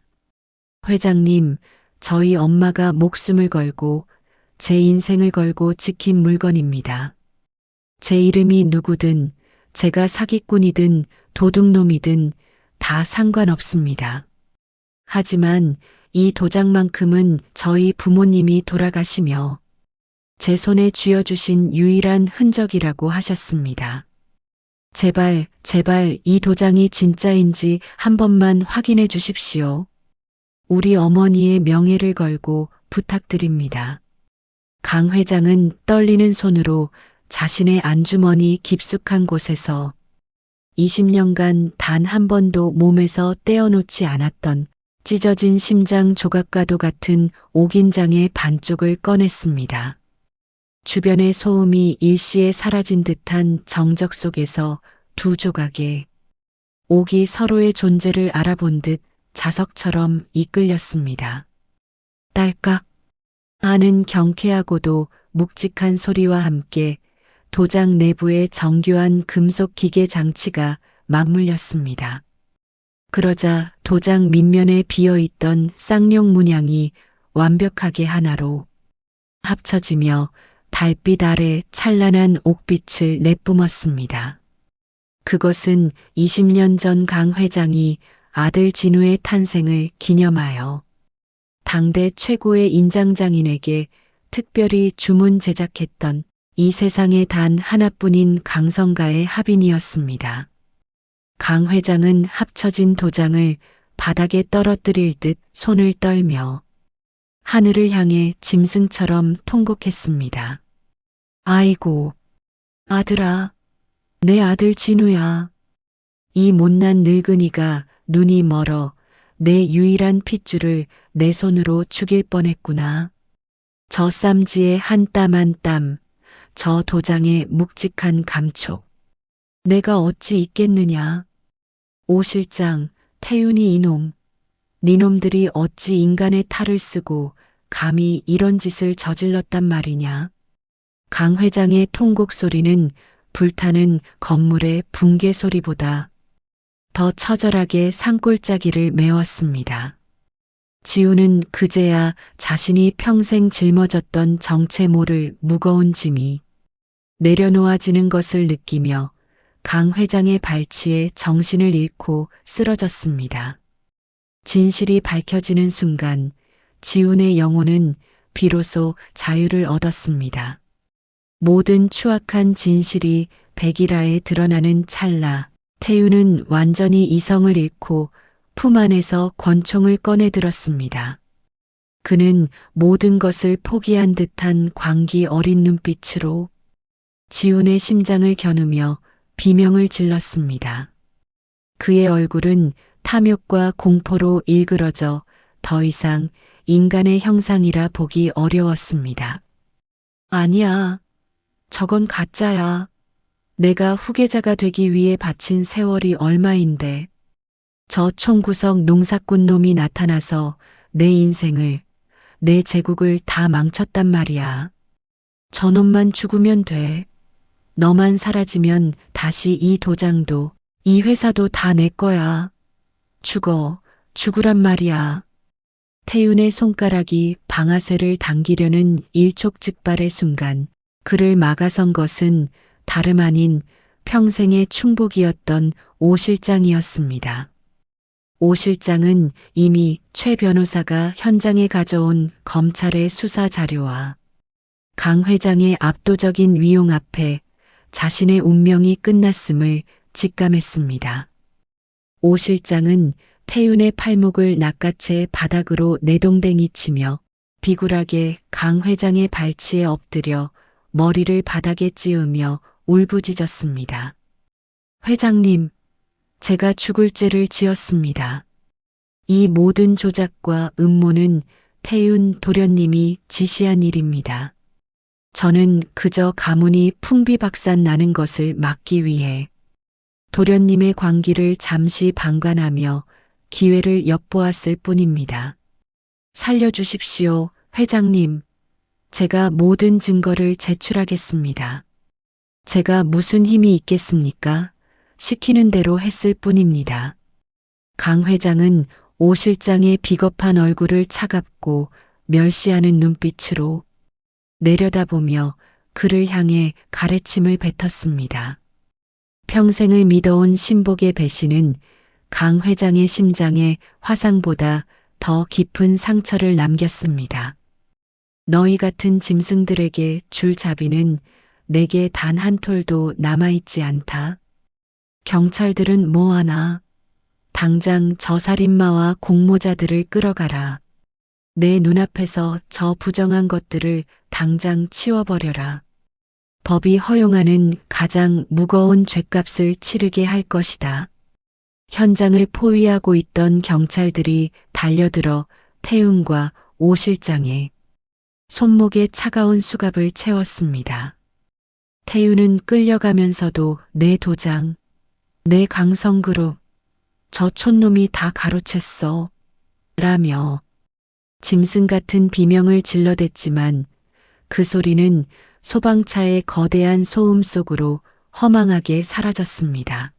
회장님, 저희 엄마가 목숨을 걸고 제 인생을 걸고 지킨 물건입니다. 제 이름이 누구든 제가 사기꾼이든 도둑놈이든 다 상관없습니다. 하지만 이 도장만큼은 저희 부모님이 돌아가시며 제 손에 쥐어주신 유일한 흔적이라고 하셨습니다. 제발, 제발 이 도장이 진짜인지 한 번만 확인해 주십시오. 우리 어머니의 명예를 걸고 부탁드립니다. 강 회장은 떨리는 손으로 자신의 안주머니 깊숙한 곳에서 20년간 단 한 번도 몸에서 떼어놓지 않았던 찢어진 심장 조각과도 같은 옥인장의 반쪽을 꺼냈습니다. 주변의 소음이 일시에 사라진 듯한 정적 속에서 두 조각의 옥이 서로의 존재를 알아본 듯 자석처럼 이끌렸습니다. 딸깍 하는 경쾌하고도 묵직한 소리와 함께 도장 내부의 정교한 금속 기계 장치가 맞물렸습니다. 그러자 도장 밑면에 비어있던 쌍용 문양이 완벽하게 하나로 합쳐지며 달빛 아래 찬란한 옥빛을 내뿜었습니다. 그것은 20년 전 강 회장이 아들 진우의 탄생을 기념하여 당대 최고의 인장장인에게 특별히 주문 제작했던 이 세상에 단 하나뿐인 강성가의 합인이었습니다. 강 회장은 합쳐진 도장을 바닥에 떨어뜨릴 듯 손을 떨며 하늘을 향해 짐승처럼 통곡했습니다. 아이고, 아들아, 내 아들 진우야. 이 못난 늙은이가 눈이 멀어 내 유일한 핏줄을 내 손으로 죽일 뻔했구나. 저 쌈지의 한 땀 한 땀, 저 도장의 묵직한 감촉. 내가 어찌 있겠느냐. 오 실장, 태윤이 이놈. 니놈들이 어찌 인간의 탈을 쓰고 감히 이런 짓을 저질렀단 말이냐. 강 회장의 통곡 소리는 불타는 건물의 붕괴 소리보다 더 처절하게 산골짜기를 메웠습니다. 지우는 그제야 자신이 평생 짊어졌던 정체 모를 무거운 짐이 내려놓아지는 것을 느끼며 강 회장의 발치에 정신을 잃고 쓰러졌습니다. 진실이 밝혀지는 순간 지훈의 영혼은 비로소 자유를 얻었습니다. 모든 추악한 진실이 백일하에 드러나는 찰나 태윤은 완전히 이성을 잃고 품 안에서 권총을 꺼내 들었습니다. 그는 모든 것을 포기한 듯한 광기 어린 눈빛으로 지훈의 심장을 겨누며 비명을 질렀습니다. 그의 얼굴은 탐욕과 공포로 일그러져 더 이상 인간의 형상이라 보기 어려웠습니다. 아니야. 저건 가짜야. 내가 후계자가 되기 위해 바친 세월이 얼마인데. 저 총구석 농사꾼 놈이 나타나서 내 인생을, 내 제국을 다 망쳤단 말이야. 저놈만 죽으면 돼. 너만 사라지면 다시 이 도장도 이 회사도 다 내 거야. 죽으란 말이야. 태윤의 손가락이 방아쇠를 당기려는 일촉즉발의 순간 그를 막아선 것은 다름 아닌 평생의 충복이었던 오 실장이었습니다. 오 실장은 이미 최 변호사가 현장에 가져온 검찰의 수사 자료와 강 회장의 압도적인 위용 앞에 자신의 운명이 끝났음을 직감했습니다. 오 실장은 태윤의 팔목을 낚아채 바닥으로 내동댕이 치며 비굴하게 강 회장의 발치에 엎드려 머리를 바닥에 찌으며 울부짖었습니다. 회장님, 제가 죽을 죄를 지었습니다. 이 모든 조작과 음모는 태윤 도련님이 지시한 일입니다. 저는 그저 가문이 풍비박산 나는 것을 막기 위해 도련님의 광기를 잠시 방관하며 기회를 엿보았을 뿐입니다. 살려주십시오, 회장님. 제가 모든 증거를 제출하겠습니다. 제가 무슨 힘이 있겠습니까? 시키는 대로 했을 뿐입니다. 강 회장은 오 실장의 비겁한 얼굴을 차갑고 멸시하는 눈빛으로 내려다보며 그를 향해 가래침을 뱉었습니다. 평생을 믿어온 신복의 배신은 강 회장의 심장에 화상보다 더 깊은 상처를 남겼습니다. 너희 같은 짐승들에게 줄 자비는 내게 단 한 톨도 남아있지 않다. 경찰들은 뭐하나? 당장 저 살인마와 공모자들을 끌어가라. 내 눈앞에서 저 부정한 것들을 당장 치워버려라. 법이 허용하는 가장 무거운 죗값을 치르게 할 것이다. 현장을 포위하고 있던 경찰들이 달려들어 태윤과 오 실장의 손목에 차가운 수갑을 채웠습니다. 태윤은 끌려가면서도 내 도장, 내 강성그룹, 저 촌놈이 다 가로챘어. 라며 짐승 같은 비명을 질러댔지만 그 소리는 소방차의 거대한 소음 속으로 허망하게 사라졌습니다.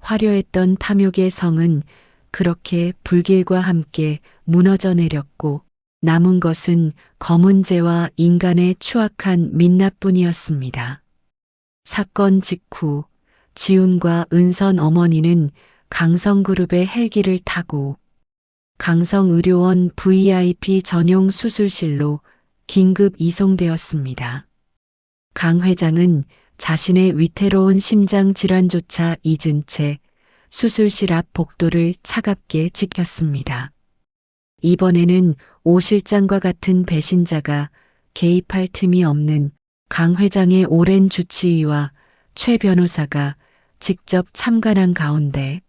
화려했던 탐욕의 성은 그렇게 불길과 함께 무너져 내렸고 남은 것은 검은 재와 인간의 추악한 민낯뿐이었습니다. 사건 직후 지훈과 은선 어머니는 강성그룹의 헬기를 타고 강성의료원 VIP 전용 수술실로 긴급 이송되었습니다. 강 회장은 자신의 위태로운 심장 질환조차 잊은 채 수술실 앞 복도를 차갑게 지켰습니다. 이번에는 오 실장과 같은 배신자가 개입할 틈이 없는 강 회장의 오랜 주치의와 최 변호사가 직접 참관한 가운데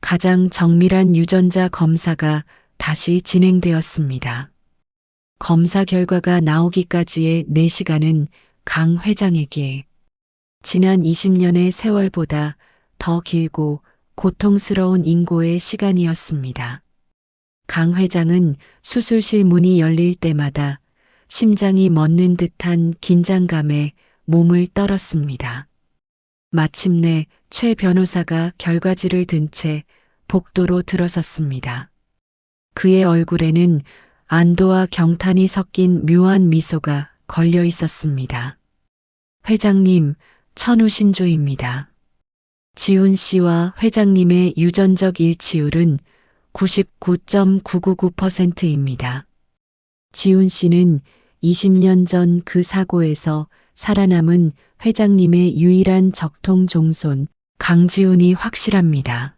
가장 정밀한 유전자 검사가 다시 진행되었습니다. 검사 결과가 나오기까지의 4시간은 강 회장에게 지난 20년의 세월보다 더 길고 고통스러운 인고의 시간이었습니다. 강 회장은 수술실 문이 열릴 때마다 심장이 멎는 듯한 긴장감에 몸을 떨었습니다. 마침내 최 변호사가 결과지를 든 채 복도로 들어섰습니다. 그의 얼굴에는 안도와 경탄이 섞인 묘한 미소가 걸려 있었습니다. 회장님, 천우신조입니다. 지훈 씨와 회장님의 유전적 일치율은 99.999%입니다. 지훈 씨는 20년 전 그 사고에서 살아남은 회장님의 유일한 적통 종손 강지훈이 확실합니다.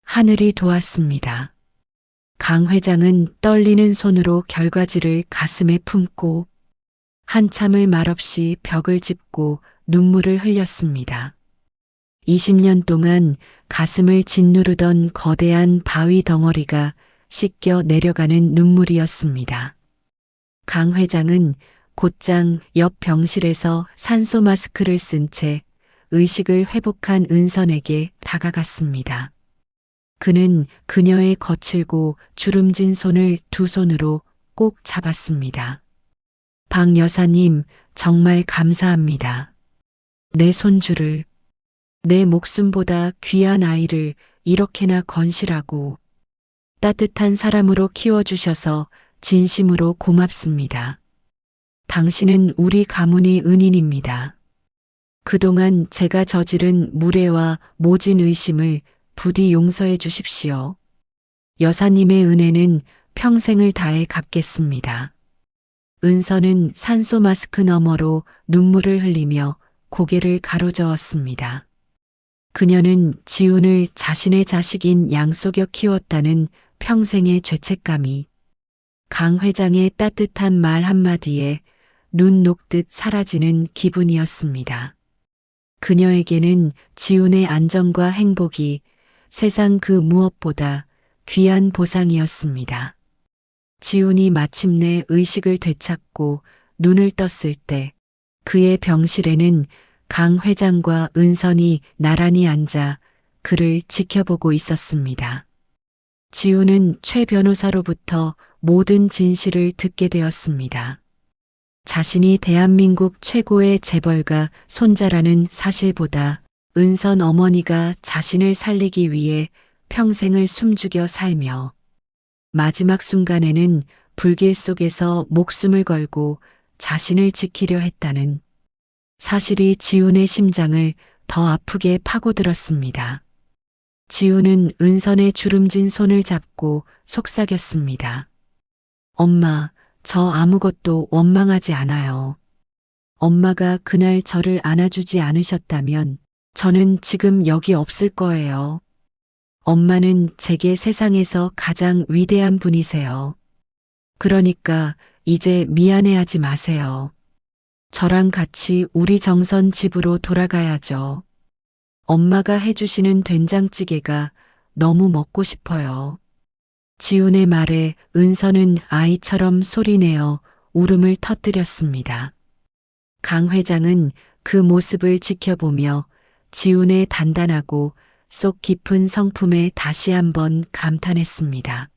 하늘이 도왔습니다. 강 회장은 떨리는 손으로 결과지를 가슴에 품고 한참을 말없이 벽을 짚고 눈물을 흘렸습니다. 20년 동안 가슴을 짓누르던 거대한 바위 덩어리가 씻겨 내려가는 눈물이었습니다. 강 회장은 곧장 옆 병실에서 산소 마스크를 쓴 채 의식을 회복한 은선에게 다가갔습니다. 그는 그녀의 거칠고 주름진 손을 두 손으로 꼭 잡았습니다. 박 여사님, 정말 감사합니다. 내 손주를 내 목숨보다 귀한 아이를 이렇게나 건실하고 따뜻한 사람으로 키워주셔서 진심으로 고맙습니다. 당신은 우리 가문의 은인입니다. 그동안 제가 저지른 무례와 모진 의심을 부디 용서해 주십시오. 여사님의 은혜는 평생을 다해 갚겠습니다. 은서는 산소 마스크 너머로 눈물을 흘리며 고개를 가로저었습니다. 그녀는 지훈을 자신의 자식인 양속여 키웠다는 평생의 죄책감이 강 회장의 따뜻한 말 한마디에 눈 녹듯 사라지는 기분이었습니다. 그녀에게는 지훈의 안정과 행복이 세상 그 무엇보다 귀한 보상이었습니다. 지훈이 마침내 의식을 되찾고 눈을 떴을 때 그의 병실에는 강 회장과 은선이 나란히 앉아 그를 지켜보고 있었습니다. 지훈은 최 변호사로부터 모든 진실을 듣게 되었습니다. 자신이 대한민국 최고의 재벌가 손자라는 사실보다 은선 어머니가 자신을 살리기 위해 평생을 숨죽여 살며 마지막 순간에는 불길 속에서 목숨을 걸고 자신을 지키려 했다는 사실이 지훈의 심장을 더 아프게 파고들었습니다. 지훈은 은선의 주름진 손을 잡고 속삭였습니다. 엄마, 저 아무것도 원망하지 않아요. 엄마가 그날 저를 안아주지 않으셨다면 저는 지금 여기 없을 거예요. 엄마는 제게 세상에서 가장 위대한 분이세요. 그러니까 이제 미안해하지 마세요. 저랑 같이 우리 정선 집으로 돌아가야죠. 엄마가 해주시는 된장찌개가 너무 먹고 싶어요. 지훈의 말에 은서는 아이처럼 소리내어 울음을 터뜨렸습니다. 강 회장은 그 모습을 지켜보며 지훈의 단단하고 속 깊은 성품에 다시 한번 감탄했습니다.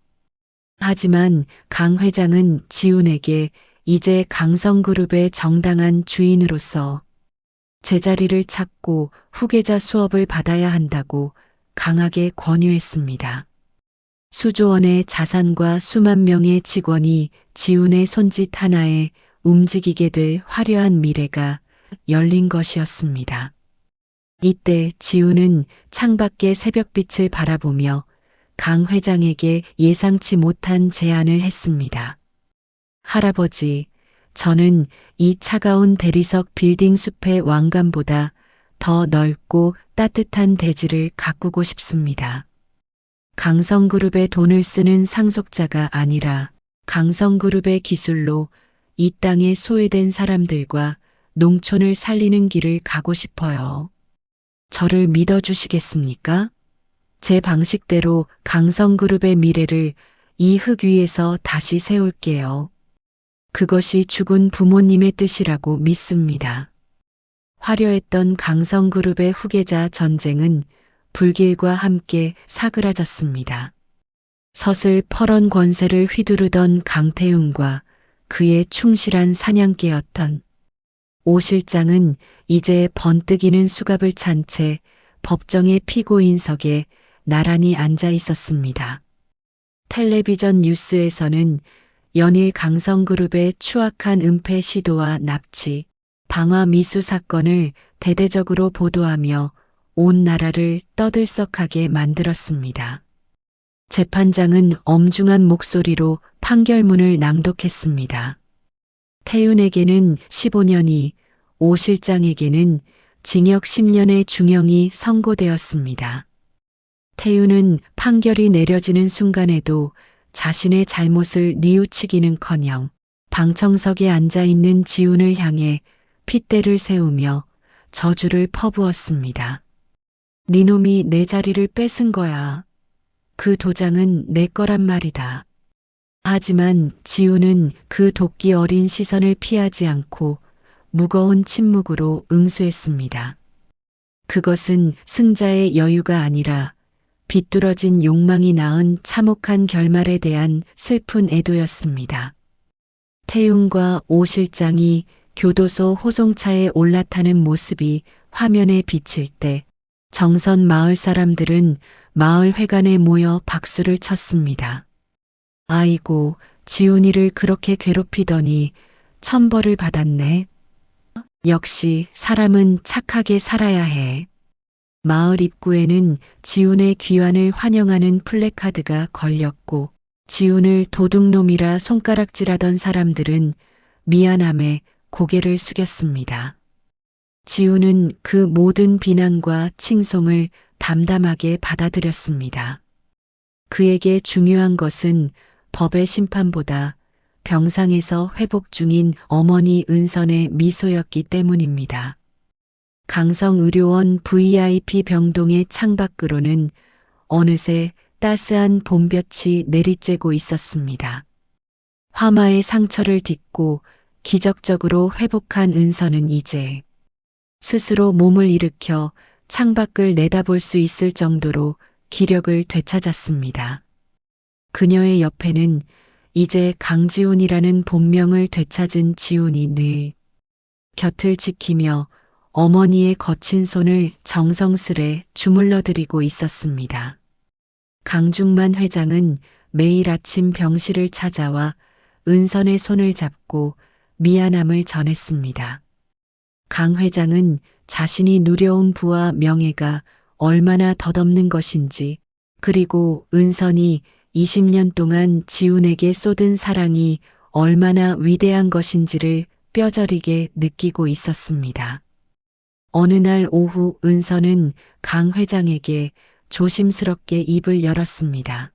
하지만 강 회장은 지훈에게 이제 강성그룹의 정당한 주인으로서 제자리를 찾고 후계자 수업을 받아야 한다고 강하게 권유했습니다. 수조 원의 자산과 수만 명의 직원이 지훈의 손짓 하나에 움직이게 될 화려한 미래가 열린 것이었습니다. 이때 지훈은 창밖의 새벽빛을 바라보며 강 회장에게 예상치 못한 제안을 했습니다. 할아버지, 저는 이 차가운 대리석 빌딩 숲의 왕관보다 더 넓고 따뜻한 대지를 가꾸고 싶습니다. 강성그룹의 돈을 쓰는 상속자가 아니라 강성그룹의 기술로 이 땅에 소외된 사람들과 농촌을 살리는 길을 가고 싶어요. 저를 믿어주시겠습니까? 제 방식대로 강성그룹의 미래를 이 흙 위에서 다시 세울게요. 그것이 죽은 부모님의 뜻이라고 믿습니다. 화려했던 강성그룹의 후계자 전쟁은 불길과 함께 사그라졌습니다. 서슬 퍼런 권세를 휘두르던 강태웅과 그의 충실한 사냥개였던 오 실장은 이제 번뜩이는 수갑을 찬 채 법정의 피고인석에 나란히 앉아 있었습니다. 텔레비전 뉴스에서는 연일 강성그룹의 추악한 은폐 시도와 납치, 방화 미수 사건을 대대적으로 보도하며 온 나라를 떠들썩하게 만들었습니다. 재판장은 엄중한 목소리로 판결문을 낭독했습니다. 태윤에게는 15년이, 오 실장에게는 징역 10년의 중형이 선고되었습니다. 태윤은 판결이 내려지는 순간에도 자신의 잘못을 뉘우치기는커녕 방청석에 앉아있는 지훈을 향해 핏대를 세우며 저주를 퍼부었습니다. 니놈이 내 자리를 뺏은 거야. 그 도장은 내 거란 말이다. 하지만 지훈은 그 도끼 어린 시선을 피하지 않고 무거운 침묵으로 응수했습니다. 그것은 승자의 여유가 아니라 비뚤어진 욕망이 낳은 참혹한 결말에 대한 슬픈 애도였습니다. 태윤과 오 실장이 교도소 호송차에 올라타는 모습이 화면에 비칠 때 정선 마을 사람들은 마을 회관에 모여 박수를 쳤습니다. 아이고, 지훈이를 그렇게 괴롭히더니 천벌을 받았네. 역시 사람은 착하게 살아야 해. 마을 입구에는 지훈의 귀환을 환영하는 플래카드가 걸렸고 지훈을 도둑놈이라 손가락질하던 사람들은 미안함에 고개를 숙였습니다. 지훈은 그 모든 비난과 칭송을 담담하게 받아들였습니다. 그에게 중요한 것은 법의 심판보다 병상에서 회복 중인 어머니 은선의 미소였기 때문입니다. 강성의료원 VIP 병동의 창밖으로는 어느새 따스한 봄볕이 내리쬐고 있었습니다. 화마의 상처를 딛고 기적적으로 회복한 은선은 이제 스스로 몸을 일으켜 창밖을 내다볼 수 있을 정도로 기력을 되찾았습니다. 그녀의 옆에는 이제 강지훈이라는 본명을 되찾은 지훈이 늘 곁을 지키며 어머니의 거친 손을 정성스레 주물러드리고 있었습니다. 강중만 회장은 매일 아침 병실을 찾아와 은선의 손을 잡고 미안함을 전했습니다. 강 회장은 자신이 누려온 부와 명예가 얼마나 덧없는 것인지, 그리고 은선이 20년 동안 지훈에게 쏟은 사랑이 얼마나 위대한 것인지를 뼈저리게 느끼고 있었습니다. 어느 날 오후 은선은 강 회장에게 조심스럽게 입을 열었습니다.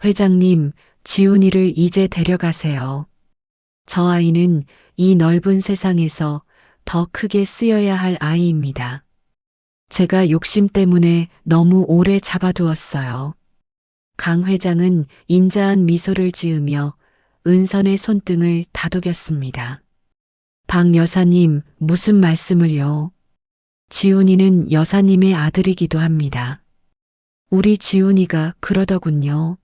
회장님, 지훈이를 이제 데려가세요. 저 아이는 이 넓은 세상에서 더 크게 쓰여야 할 아이입니다. 제가 욕심 때문에 너무 오래 잡아두었어요. 강 회장은 인자한 미소를 지으며 은선의 손등을 다독였습니다. 박 여사님, 무슨 말씀을요? 지훈이는 여사님의 아들이기도 합니다. 우리 지훈이가 그러더군요.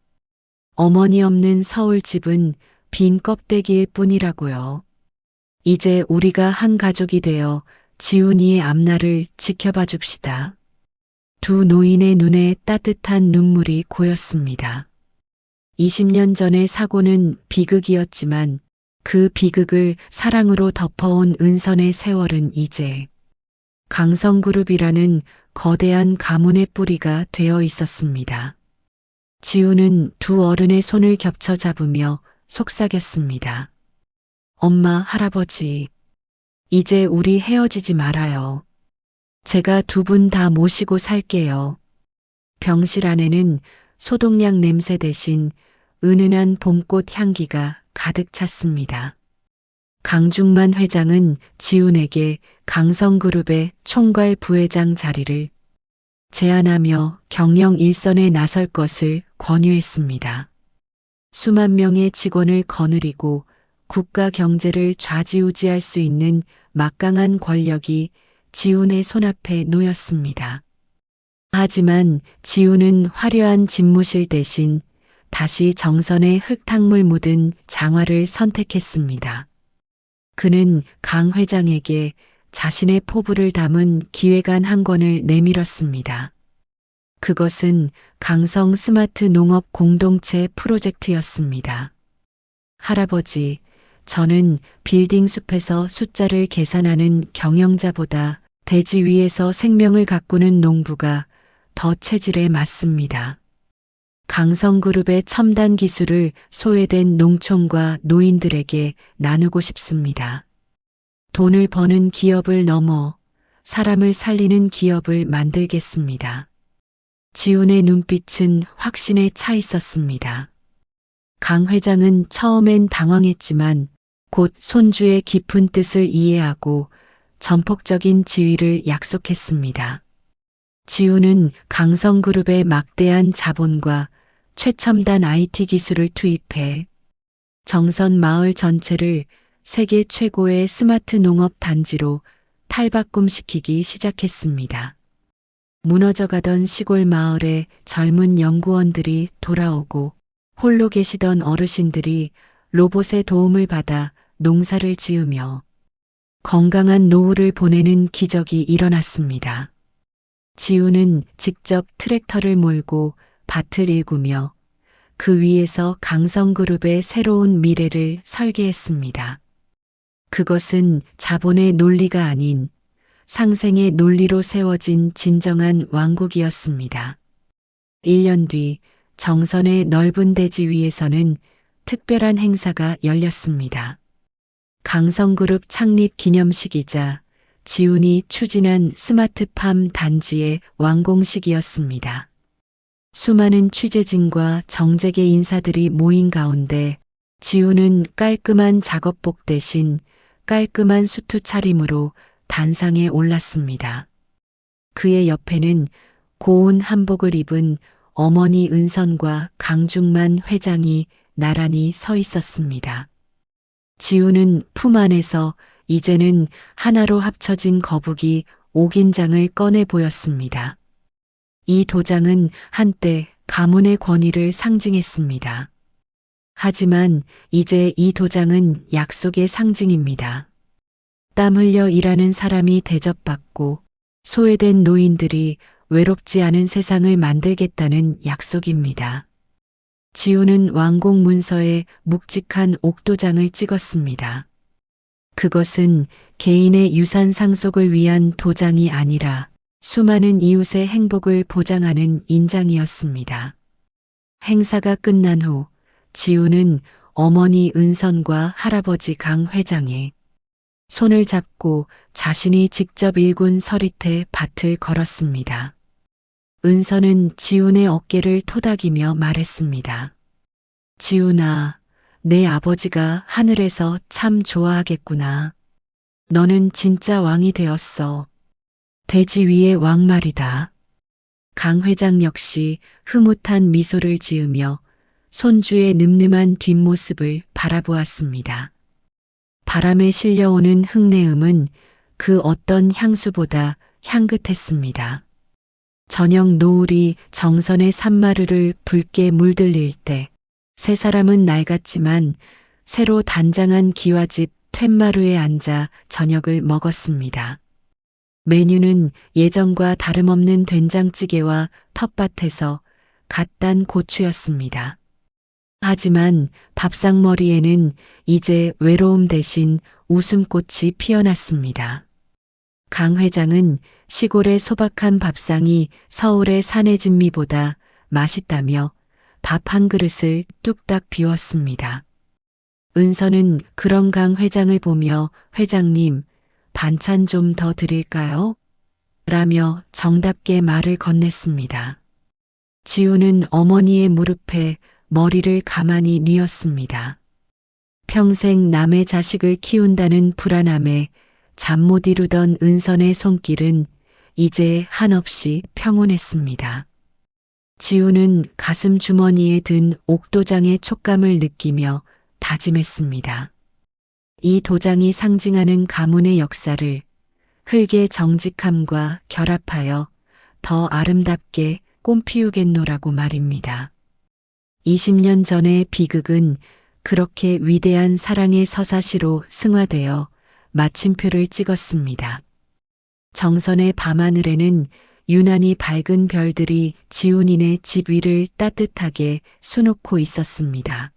어머니 없는 서울집은 빈 껍데기일 뿐이라고요. 이제 우리가 한 가족이 되어 지훈이의 앞날을 지켜봐 줍시다. 두 노인의 눈에 따뜻한 눈물이 고였습니다. 20년 전의 사고는 비극이었지만 그 비극을 사랑으로 덮어온 은선의 세월은 이제 강성그룹이라는 거대한 가문의 뿌리가 되어 있었습니다. 지훈은 두 어른의 손을 겹쳐 잡으며 속삭였습니다. 엄마, 할아버지, 이제 우리 헤어지지 말아요. 제가 두 분 다 모시고 살게요. 병실 안에는 소독약 냄새 대신 은은한 봄꽃 향기가 가득 찼습니다. 강중만 회장은 지훈에게 강성그룹의 총괄 부회장 자리를 제안하며 경영 일선에 나설 것을 권유했습니다. 수만 명의 직원을 거느리고 국가 경제를 좌지우지할 수 있는 막강한 권력이 지훈의 손앞에 놓였습니다. 하지만 지훈은 화려한 집무실 대신 다시 정선의 흙탕물 묻은 장화를 선택했습니다. 그는 강 회장에게 자신의 포부를 담은 기획안 한 권을 내밀었습니다. 그것은 강성 스마트 농업 공동체 프로젝트였습니다. 할아버지, 저는 빌딩 숲에서 숫자를 계산하는 경영자보다 대지 위에서 생명을 가꾸는 농부가 더 체질에 맞습니다. 강성그룹의 첨단 기술을 소외된 농촌과 노인들에게 나누고 싶습니다. 돈을 버는 기업을 넘어 사람을 살리는 기업을 만들겠습니다. 지훈의 눈빛은 확신에 차 있었습니다. 강 회장은 처음엔 당황했지만 곧 손주의 깊은 뜻을 이해하고 전폭적인 지위를 약속했습니다. 지훈은 강성그룹의 막대한 자본과 최첨단 IT 기술을 투입해 정선 마을 전체를 세계 최고의 스마트 농업 단지로 탈바꿈시키기 시작했습니다. 무너져가던 시골 마을에 젊은 연구원들이 돌아오고 홀로 계시던 어르신들이 로봇의 도움을 받아 농사를 지으며 건강한 노후를 보내는 기적이 일어났습니다. 지우는 직접 트랙터를 몰고 밭을 일구며 그 위에서 강성그룹의 새로운 미래를 설계했습니다. 그것은 자본의 논리가 아닌 상생의 논리로 세워진 진정한 왕국이었습니다. 1년 뒤 정선의 넓은 대지 위에서는 특별한 행사가 열렸습니다. 강성그룹 창립 기념식이자 지훈이 추진한 스마트팜 단지의 완공식이었습니다. 수많은 취재진과 정재계 인사들이 모인 가운데 지훈은 깔끔한 작업복 대신 깔끔한 수트 차림으로 단상에 올랐습니다. 그의 옆에는 고운 한복을 입은 어머니 은선과 강중만 회장이 나란히 서 있었습니다. 지훈은 품 안에서 이제는 하나로 합쳐진 거북이 옥인장을 꺼내 보였습니다. 이 도장은 한때 가문의 권위를 상징했습니다. 하지만 이제 이 도장은 약속의 상징입니다. 땀 흘려 일하는 사람이 대접받고 소외된 노인들이 외롭지 않은 세상을 만들겠다는 약속입니다. 지훈은 완공 문서에 묵직한 옥도장을 찍었습니다. 그것은 개인의 유산 상속을 위한 도장이 아니라 수많은 이웃의 행복을 보장하는 인장이었습니다. 행사가 끝난 후 지훈은 어머니 은선과 할아버지 강 회장의 손을 잡고 자신이 직접 일군 서릿해 밭을 걸었습니다. 은선은 지훈의 어깨를 토닥이며 말했습니다. 지훈아, 내 아버지가 하늘에서 참 좋아하겠구나. 너는 진짜 왕이 되었어. 대지 위의 왕 말이다. 강 회장 역시 흐뭇한 미소를 지으며 손주의 늠름한 뒷모습을 바라보았습니다. 바람에 실려오는 흙내음은 그 어떤 향수보다 향긋했습니다. 저녁 노을이 정선의 산마루를 붉게 물들릴 때 세 사람은 낡았지만 새로 단장한 기와집 툇마루에 앉아 저녁을 먹었습니다. 메뉴는 예전과 다름없는 된장찌개와 텃밭에서 갓 딴 고추였습니다. 하지만 밥상머리에는 이제 외로움 대신 웃음꽃이 피어났습니다. 강 회장은 시골의 소박한 밥상이 서울의 산의 진미보다 맛있다며 밥 한 그릇을 뚝딱 비웠습니다. 은서는 그런 강 회장을 보며 회장님, 반찬 좀 더 드릴까요? 라며 정답게 말을 건넸습니다. 지훈은 어머니의 무릎에 머리를 가만히 뉘었습니다. 평생 남의 자식을 키운다는 불안함에 잠 못 이루던 은선의 손길은 이제 한없이 평온했습니다. 지훈은 가슴 주머니에 든 옥도장의 촉감을 느끼며 다짐했습니다. 이 도장이 상징하는 가문의 역사를 흙의 정직함과 결합하여 더 아름답게 꽃피우겠노라고 말입니다. 20년 전의 비극은 그렇게 위대한 사랑의 서사시로 승화되어 마침표를 찍었습니다. 정선의 밤하늘에는 유난히 밝은 별들이 지훈이네 집 위를 따뜻하게 수놓고 있었습니다.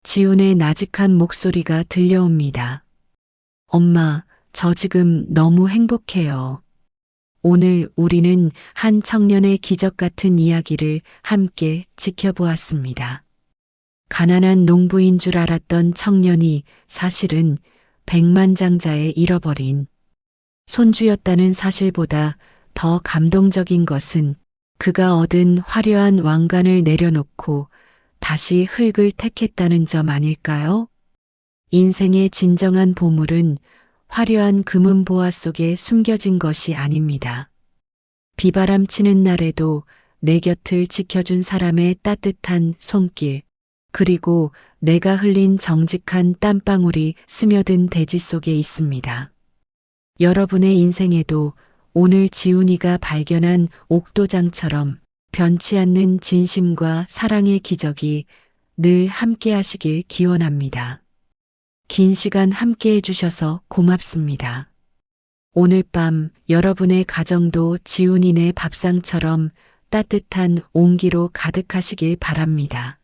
지훈의 나직한 목소리가 들려옵니다. 엄마, 저 지금 너무 행복해요. 오늘 우리는 한 청년의 기적 같은 이야기를 함께 지켜보았습니다. 가난한 농부인 줄 알았던 청년이 사실은 백만장자에 잃어버린 손주였다는 사실보다 더 감동적인 것은 그가 얻은 화려한 왕관을 내려놓고 다시 흙을 택했다는 점 아닐까요? 인생의 진정한 보물은 화려한 금은보화 속에 숨겨진 것이 아닙니다. 비바람 치는 날에도 내 곁을 지켜준 사람의 따뜻한 손길, 그리고 내가 흘린 정직한 땀방울이 스며든 대지 속에 있습니다. 여러분의 인생에도 오늘 지훈이가 발견한 옥도장처럼 변치 않는 진심과 사랑의 기적이 늘 함께 하시길 기원합니다. 긴 시간 함께 해주셔서 고맙습니다. 오늘 밤 여러분의 가정도 지훈이네 밥상처럼 따뜻한 온기로 가득하시길 바랍니다.